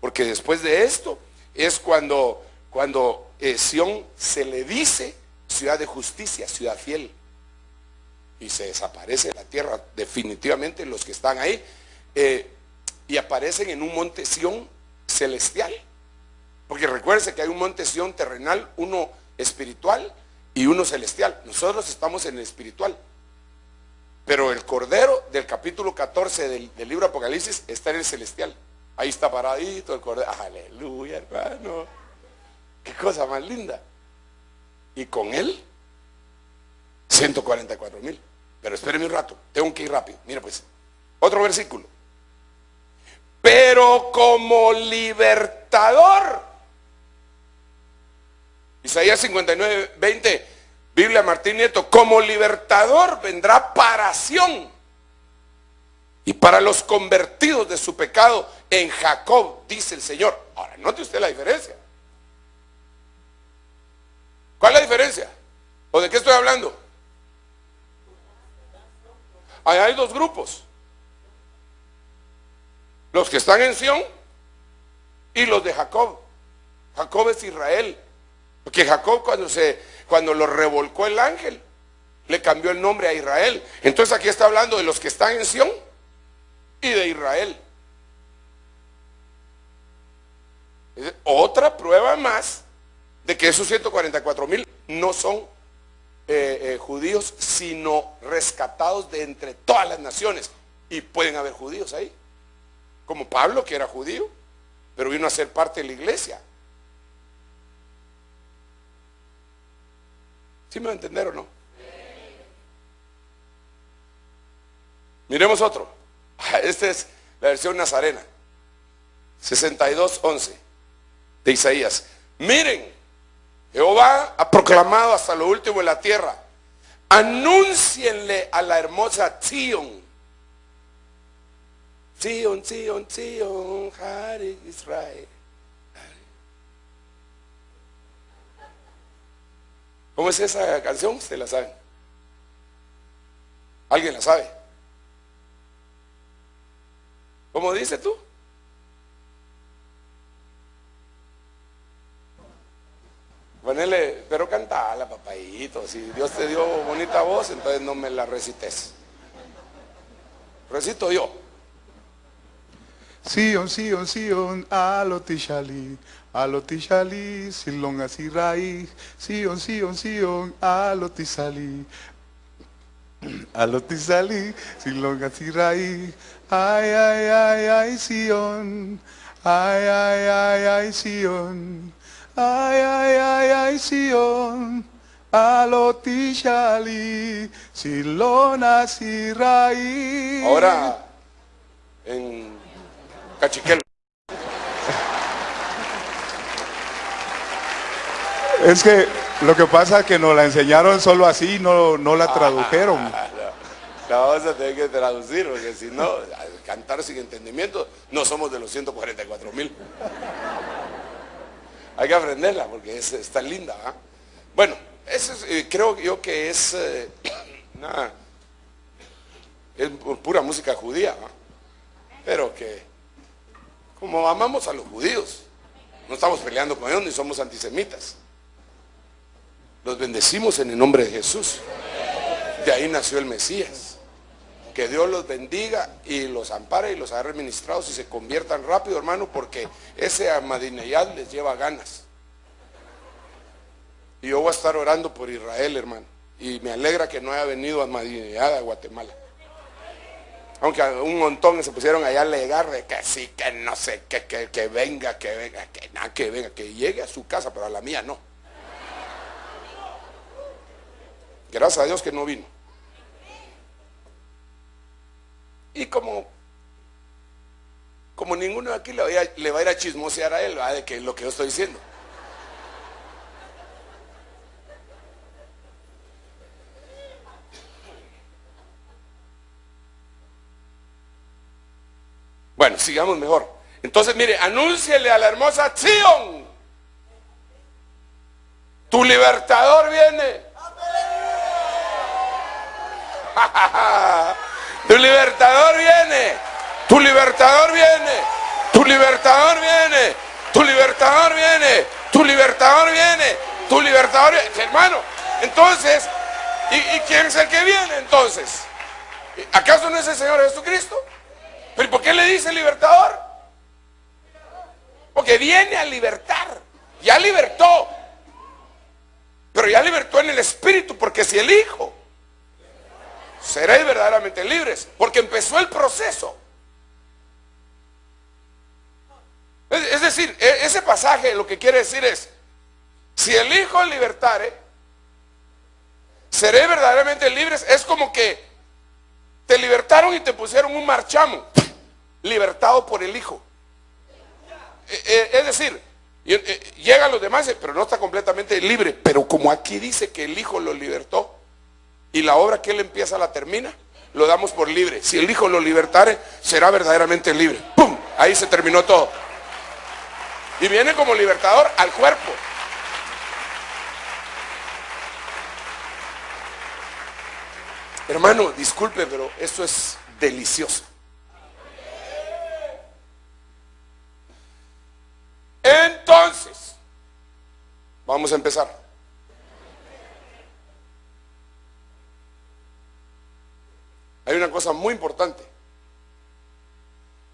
Porque después de esto es cuando Sión se le dice ciudad de justicia, ciudad fiel. Y se desaparece de la tierra definitivamente los que están ahí. Y aparecen en un monte Sión celestial. Porque recuérdense que hay un monte Sión terrenal, uno espiritual y uno celestial. Nosotros estamos en el espiritual. Pero el Cordero del capítulo 14 del libro Apocalipsis está en el celestial. Ahí está paradito el Cordero. Aleluya, hermano. Qué cosa más linda. y con él 144,000. Pero espérenme un rato, tengo que ir rápido. Mira pues, otro versículo. Pero como libertador, Isaías 59:20, Biblia Martín Nieto, como libertador vendrá para Sión y para los convertidos de su pecado en Jacob, dice el Señor. Ahora, note usted la diferencia. ¿Cuál es la diferencia? ¿O de qué estoy hablando? Ahí hay dos grupos. Los que están en Sión y los de Jacob. Jacob es Israel. Porque Jacob cuando lo revolcó el ángel, le cambió el nombre a Israel. Entonces aquí está hablando de los que están en Sión y de Israel. Es otra prueba más de que esos 144,000 no son judíos, sino rescatados de entre todas las naciones. Y pueden haber judíos ahí, como Pablo, que era judío, pero vino a ser parte de la iglesia. ¿Sí me va a entender o no? Miremos otro. Esta es la versión nazarena, 62:11 de Isaías. Miren, Jehová ha proclamado hasta lo último de la tierra. Anúncienle a la hermosa Sión. Sión, Sión, Sión, Hare Israel. ¿Cómo es esa canción? ¿Usted la sabe? ¿Alguien la sabe? ¿Cómo dice tú? Ponele, pero cantala, papayito. Si Dios te dio bonita voz, entonces no me la recites. Recito yo. Sion, Sion, Sion, alotishali, Silon asirai, Sion, Sion, Sion, alotisali, Silon asirai, ay, ay, ay, ay, Sion, ay, ay, ay, ay, Sion, ay, ay, ay, ay, Sion, alotishali, Silon asirai. Ahora, en cachiquel. Es que lo que pasa es que nos la enseñaron solo así, no la tradujeron. La vamos a tener que traducir, porque si no, cantar sin entendimiento, no somos de los 144,000. Hay que aprenderla, porque está linda. ¿Ah? Bueno, eso es, creo yo que es pura música judía, ¿ah? Pero que, como amamos a los judíos, no estamos peleando con ellos ni somos antisemitas. Los bendecimos en el nombre de Jesús. De ahí nació el Mesías. Que Dios los bendiga y los ampare y los agarre ministrados y se conviertan rápido, hermano, porque ese Ahmadinejad les lleva ganas. Y yo voy a estar orando por Israel, hermano. Y me alegra que no haya venido Ahmadinejad a Guatemala. Aunque un montón se pusieron allá a alegar de que sí, que no sé, que venga, que nada, que venga, que llegue a su casa, pero a la mía no. Gracias a Dios que no vino. Y como ninguno de aquí le va a ir a chismosear a él, ¿verdad? De que es lo que yo estoy diciendo. Bueno, sigamos mejor. Entonces, mire, anúnciele a la hermosa Sión. Tu libertador viene. Tu libertador viene. Tu libertador viene. Tu libertador viene. Tu libertador viene. Tu libertador viene. Tu libertador viene. Hermano, entonces, ¿y quién es el que viene entonces? ¿Acaso no es el Señor Jesucristo? ¿Pero por qué le dice libertador? Porque viene a libertar. Ya libertó. Pero ya libertó en el espíritu, porque si el Hijo, seréis verdaderamente libres, porque empezó el proceso. Es decir, ese pasaje lo que quiere decir es, si el Hijo libertare, seré verdaderamente libres. Es como que te libertaron y te pusieron un marchamo, libertado por el Hijo. Es decir, llegan los demás, pero no está completamente libre. Pero como aquí dice que el Hijo lo libertó y la obra que Él empieza la termina, lo damos por libre. Si el Hijo lo libertare, será verdaderamente libre. ¡Pum! Ahí se terminó todo. Y viene como libertador al cuerpo. Hermano, disculpe, pero esto es delicioso. Entonces, vamos a empezar. Hay una cosa muy importante,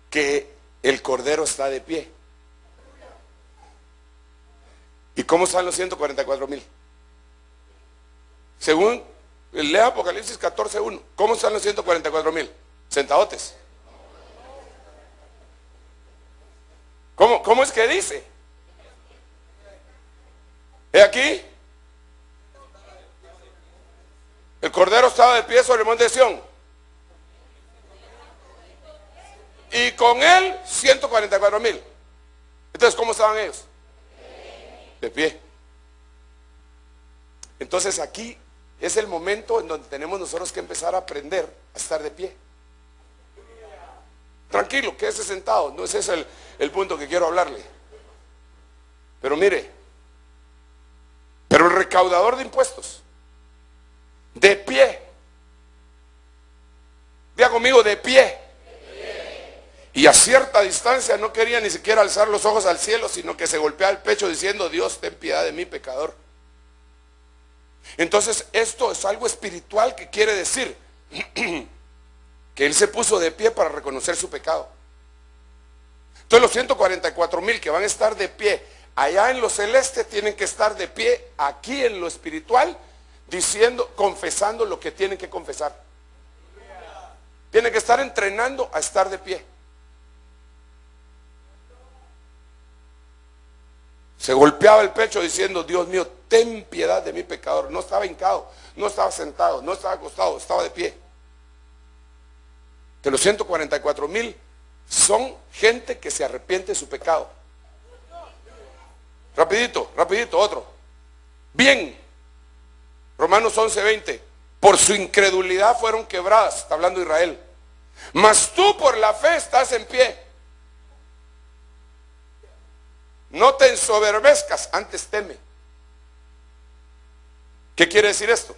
que el Cordero está de pie. ¿Y cómo están los 144,000? Según lea Apocalipsis 14:1, ¿cómo están los 144,000? Sentadotes. ¿Cómo es que dice? He aquí, el Cordero estaba de pie sobre el monte de Sión, y con él 144,000. Entonces, ¿cómo estaban ellos? De pie. Entonces aquí es el momento en donde tenemos nosotros que empezar a aprender a estar de pie. Tranquilo, quédese sentado, no ese es el punto que quiero hablarle. Pero mire, pero el recaudador de impuestos, de pie, diga conmigo, de pie. Y a cierta distancia no quería ni siquiera alzar los ojos al cielo, sino que se golpeaba el pecho diciendo: Dios, ten piedad de mí, pecador. Entonces esto es algo espiritual, que quiere decir que él se puso de pie para reconocer su pecado. Entonces los 144,000 que van a estar de pie allá en lo celeste tienen que estar de pie aquí en lo espiritual, diciendo, confesando lo que tienen que confesar. Tienen que estar entrenando a estar de pie. Se golpeaba el pecho diciendo: Dios mío, ten piedad de mi pecador. No estaba hincado, no estaba sentado, no estaba acostado, estaba de pie. Que los 144,000 son gente que se arrepiente de su pecado. Rapidito, otro. Bien, Romanos 11:20. Por su incredulidad fueron quebradas, está hablando Israel. Mas tú por la fe estás en pie. No te ensoberbezcas, antes teme. ¿Qué quiere decir esto?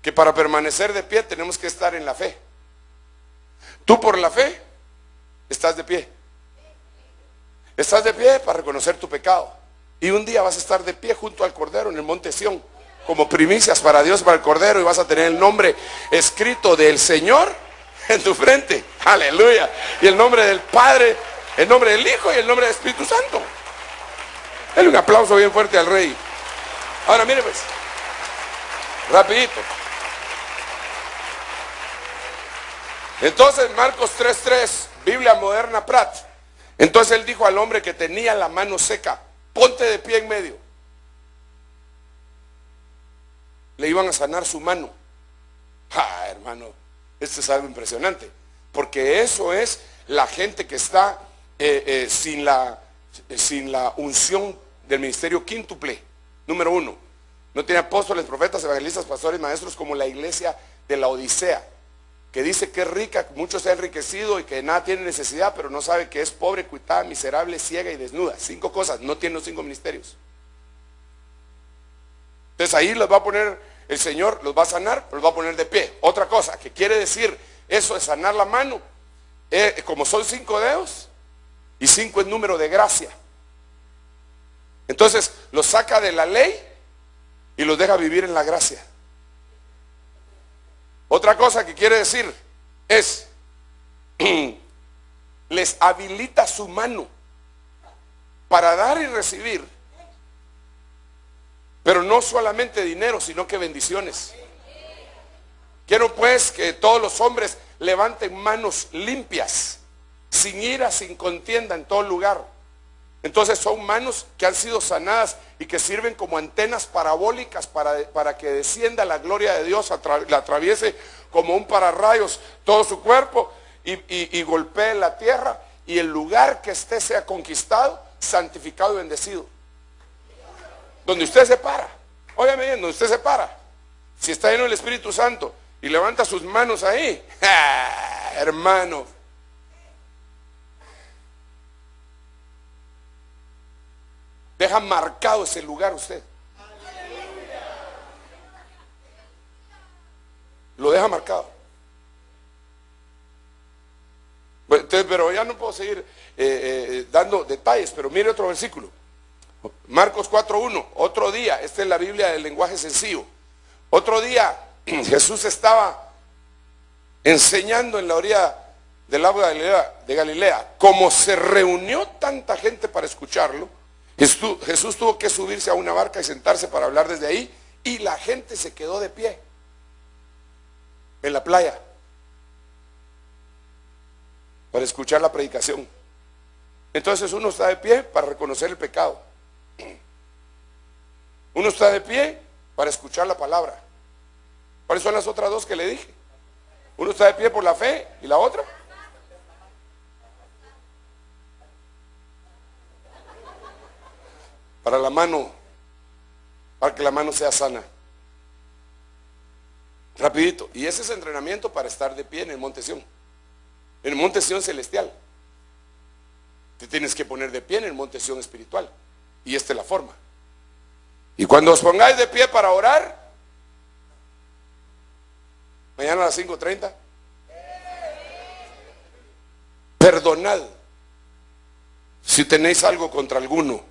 Que para permanecer de pie tenemos que estar en la fe. Tú por la fe estás de pie. Estás de pie para reconocer tu pecado. Y un día vas a estar de pie junto al Cordero en el monte Sión, como primicias para Dios, para el Cordero, y vas a tener el nombre escrito del Señor en tu frente. Aleluya. Y el nombre del Padre, el nombre del Hijo y el nombre del Espíritu Santo. Denle un aplauso bien fuerte al Rey. Ahora mire pues, rapidito. Entonces Marcos 3:3, Biblia Moderna Pratt. Entonces él dijo al hombre que tenía la mano seca: ponte de pie en medio. Le iban a sanar su mano. Hermano, esto es algo impresionante, porque eso es la gente que está sin la unción del ministerio quíntuple. Número 1, no tiene apóstoles, profetas, evangelistas, pastores, maestros, como la iglesia de la Odisea, que dice que es rica, mucho se ha enriquecido y que nada tiene necesidad, pero no sabe que es pobre, cuitada, miserable, ciega y desnuda. 5 cosas, no tiene los 5 ministerios. Entonces ahí los va a poner el Señor, los va a sanar, los va a poner de pie. Otra cosa que quiere decir eso de sanar la mano, como son 5 dedos y 5 es número de gracia, entonces los saca de la ley y los deja vivir en la gracia. Otra cosa que quiere decir es les habilita su mano para dar y recibir, pero no solamente dinero, sino que bendiciones. Quiero pues que todos los hombres levanten manos limpias, sin ira, sin contienda, en todo lugar. Entonces son manos que han sido sanadas y que sirven como antenas parabólicas para que descienda la gloria de Dios, la atraviese como un pararrayos todo su cuerpo y golpee la tierra y el lugar que esté sea conquistado, santificado y bendecido. Donde usted se para, óigame bien, donde usted se para, si está lleno del Espíritu Santo y levanta sus manos ahí, hermano, deja marcado ese lugar usted. Lo deja marcado. Entonces, pero ya no puedo seguir dando detalles, pero mire otro versículo. Marcos 4:1, otro día, esta es la Biblia del lenguaje sencillo. Otro día Jesús estaba enseñando en la orilla del agua de Galilea. Como se reunió tanta gente para escucharlo, Jesús tuvo que subirse a una barca y sentarse para hablar desde ahí, y la gente se quedó de pie en la playa para escuchar la predicación. Entonces uno está de pie para reconocer el pecado. Uno está de pie para escuchar la palabra. ¿Cuáles son las otras dos que le dije? Uno está de pie por la fe y la otra para la mano, para que la mano sea sana. Rapidito. Y ese es entrenamiento para estar de pie en el Monte Sión. En el Monte Sión celestial. Te tienes que poner de pie en el Monte Sión espiritual. Y esta es la forma. Y cuando os pongáis de pie para orar, mañana a las 5:30, perdonad si tenéis algo contra alguno,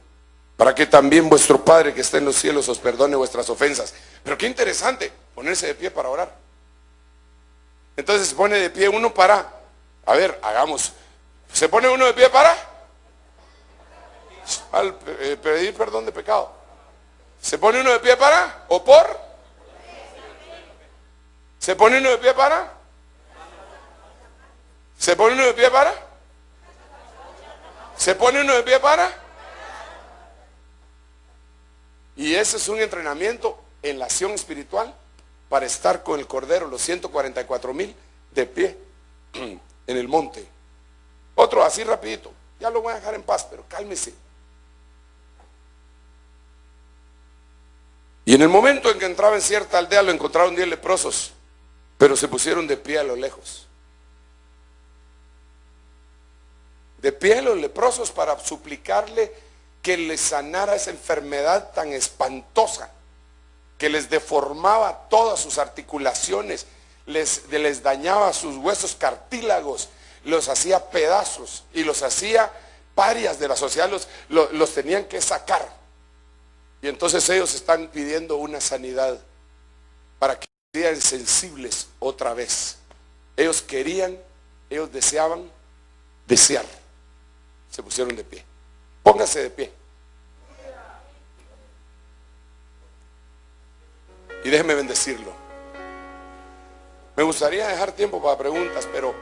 para que también vuestro Padre que está en los cielos os perdone vuestras ofensas. Pero qué interesante, ponerse de pie para orar. Entonces se pone de pie uno para, a ver, hagamos, se pone uno de pie para pedir perdón de pecado. Se pone uno de pie para, o por, se pone uno de pie para, se pone uno de pie para, se pone uno de pie para. Y ese es un entrenamiento en la acción espiritual para estar con el Cordero, los 144,000 de pie en el monte. Otro así rapidito, ya lo voy a dejar en paz, pero cálmese. Y en el momento en que entraba en cierta aldea lo encontraron 10 leprosos, pero se pusieron de pie a lo lejos. De pie los leprosos para suplicarle que les sanara esa enfermedad tan espantosa que les deformaba todas sus articulaciones, les dañaba sus huesos cartílagos, los hacía pedazos y los hacía parias de la sociedad, los tenían que sacar. Y entonces ellos están pidiendo una sanidad para que sean sensibles otra vez. Ellos querían, ellos deseaban desear. Se pusieron de pie. Póngase de pie. Y déjeme bendecirlo. Me gustaría dejar tiempo para preguntas, pero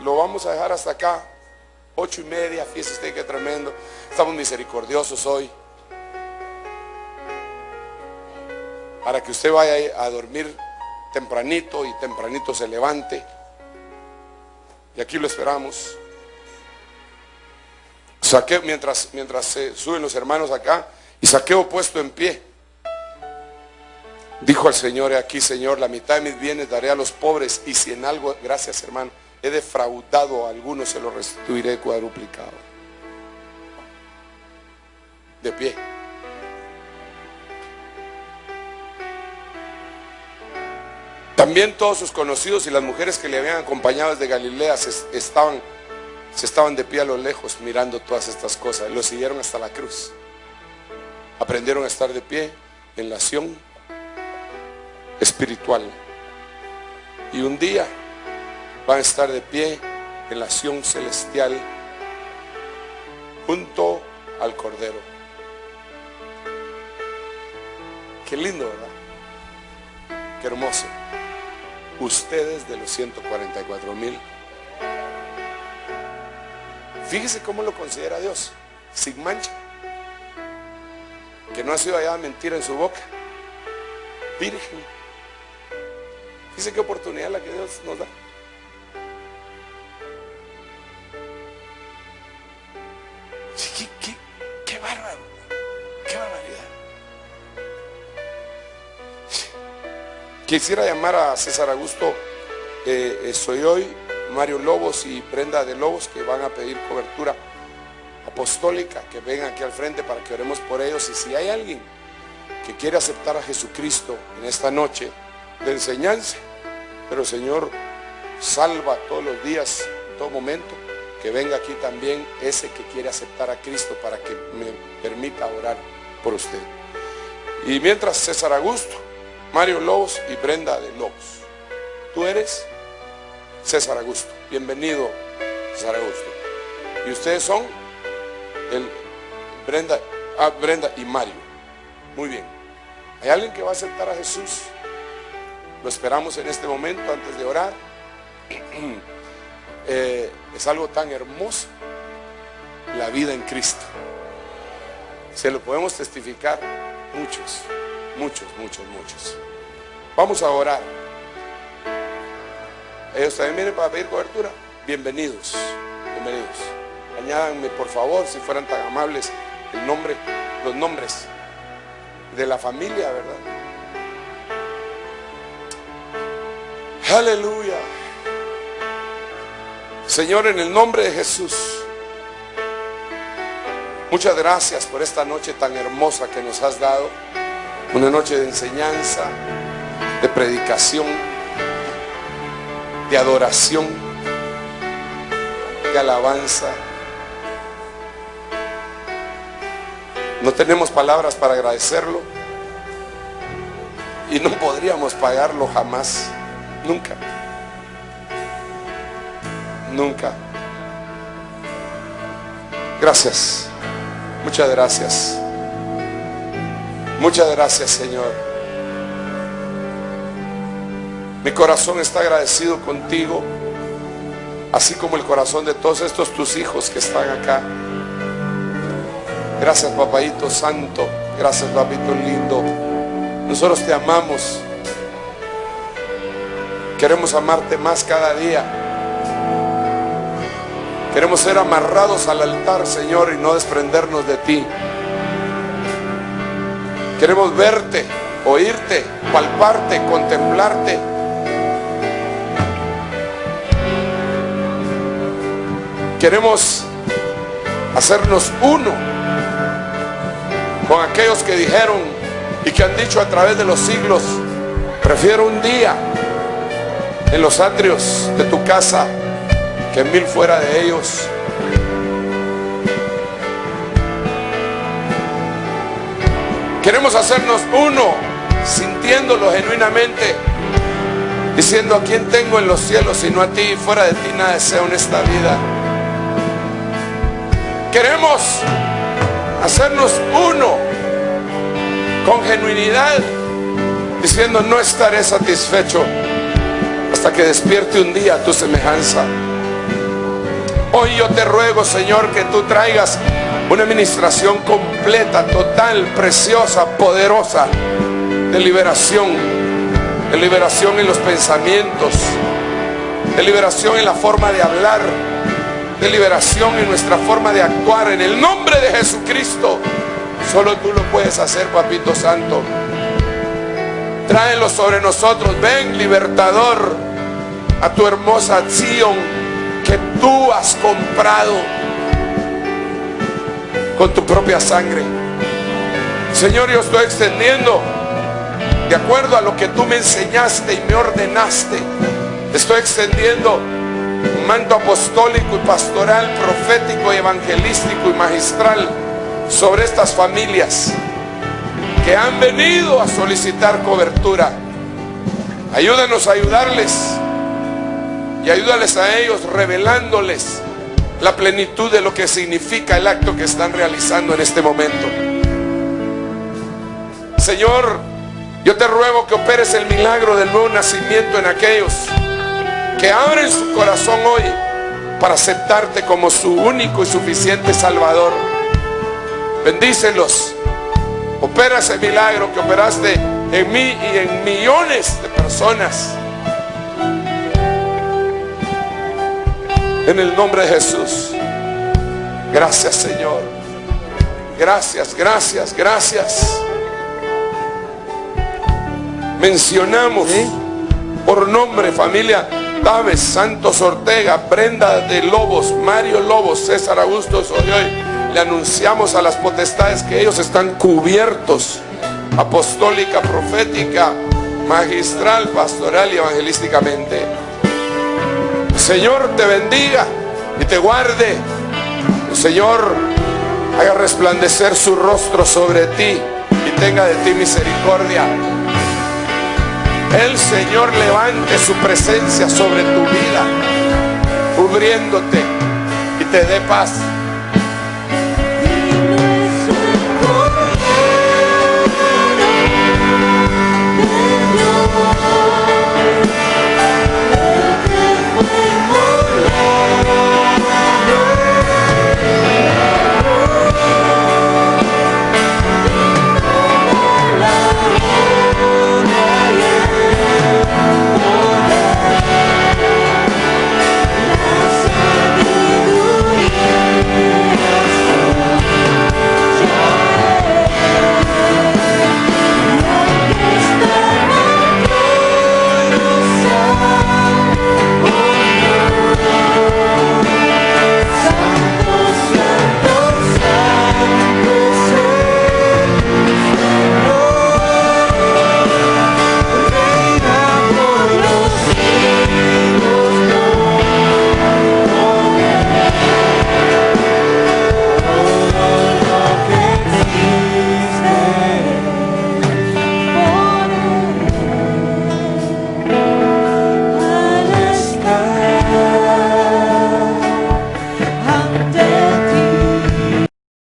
lo vamos a dejar hasta acá. 8:30, fíjese usted qué tremendo. Estamos misericordiosos hoy. Para que usted vaya a dormir tempranito y tempranito se levante. Y aquí lo esperamos. Saqueo, mientras se suben los hermanos acá, y Saqueo puesto en pie, dijo al Señor: aquí, Señor, la mitad de mis bienes daré a los pobres, y si en algo, gracias hermano, he defraudado a algunos, se lo restituiré cuadruplicado. De pie. También todos sus conocidos y las mujeres que le habían acompañado desde Galilea se estaban de pie a lo lejos mirando todas estas cosas. Lo siguieron hasta la cruz. Aprendieron a estar de pie en la acción espiritual. Y un día van a estar de pie en la acción celestial junto al Cordero. Qué lindo, ¿verdad? Qué hermoso. Ustedes de los 144,000. Fíjese cómo lo considera Dios. sin mancha, que no ha sido hallada mentira en su boca, virgen. Dice qué oportunidad la que Dios nos da. Qué bárbaro, qué barbaridad. Quisiera llamar a César Augusto Soyoy, Mario Lobos y Brenda de Lobos, que van a pedir cobertura apostólica, que vengan aquí al frente para que oremos por ellos. Y si hay alguien que quiere aceptar a Jesucristo en esta noche de enseñanza, pero el Señor salva todos los días, en todo momento, que venga aquí también ese que quiere aceptar a Cristo para que me permita orar por usted. Y mientras, César Augusto, Mario Lobos y Brenda de Lobos. Tú eres César Augusto. Bienvenido, César Augusto. Y ustedes son Brenda y Mario. Muy bien. ¿Hay alguien que va a aceptar a Jesús? Lo esperamos en este momento antes de orar. Es algo tan hermoso, la vida en Cristo. Se lo podemos testificar muchos. Vamos a orar. Ellos también vienen para pedir cobertura. Bienvenidos. Añádanme, por favor, si fueran tan amables, los nombres de la familia, ¿verdad? Aleluya. Señor, en el nombre de Jesús, muchas gracias por esta noche tan hermosa que nos has dado. Una noche de enseñanza, de predicación, de adoración, de alabanza. No tenemos palabras para agradecerlo y no podríamos pagarlo jamás, nunca. Gracias, muchas gracias. Muchas gracias, Señor. Mi corazón está agradecido contigo, así como el corazón de todos estos tus hijos que están acá. Gracias, Papaito Santo. Gracias, Papito lindo. Nosotros te amamos. Queremos amarte más cada día. Queremos ser amarrados al altar, Señor, y no desprendernos de ti. Queremos verte, oírte, palparte, contemplarte. Queremos hacernos uno con aquellos que dijeron y que han dicho a través de los siglos: prefiero un día en los atrios de tu casa que 1000 fuera de ellos. Queremos hacernos uno, sintiéndolo genuinamente, diciendo: ¿a quién tengo en los cielos sino a ti? Fuera de ti nada deseo en esta vida. Queremos hacernos uno con genuinidad, diciendo: no estaré satisfecho hasta que despierte un día a tu semejanza. Hoy yo te ruego, Señor, que tú traigas una administración completa, total, preciosa, poderosa, de liberación en los pensamientos, de liberación en la forma de hablar, de liberación en nuestra forma de actuar, en el nombre de Jesucristo. Solo tú lo puedes hacer, Papito Santo. Tráelo sobre nosotros. Ven, libertador, a tu hermosa Sion que tú has comprado con tu propia sangre. Señor, yo estoy extendiendo de acuerdo a lo que tú me enseñaste y me ordenaste. Estoy extendiendo un manto apostólico y pastoral, profético y evangelístico y magistral sobre estas familias que han venido a solicitar cobertura. Ayúdanos a ayudarles y ayúdales a ellos revelándoles la plenitud de lo que significa el acto que están realizando en este momento. Señor, yo te ruego que operes el milagro del nuevo nacimiento en aquellos que abren su corazón hoy para aceptarte como su único y suficiente Salvador. Bendícelos. Opera ese milagro que operaste en mí y en millones de personas. En el nombre de Jesús. Gracias, Señor. Gracias, gracias, gracias. Mencionamos por nombre, familia Taves, Santos Ortega, Brenda de Lobos, Mario Lobos, César Augusto Soyoy. Le anunciamos a las potestades que ellos están cubiertos, apostólica, profética, magistral, pastoral y evangelísticamente. El Señor te bendiga y te guarde. El Señor haga resplandecer su rostro sobre ti y tenga de ti misericordia. El Señor levante su presencia sobre tu vida, cubriéndote, y te dé paz.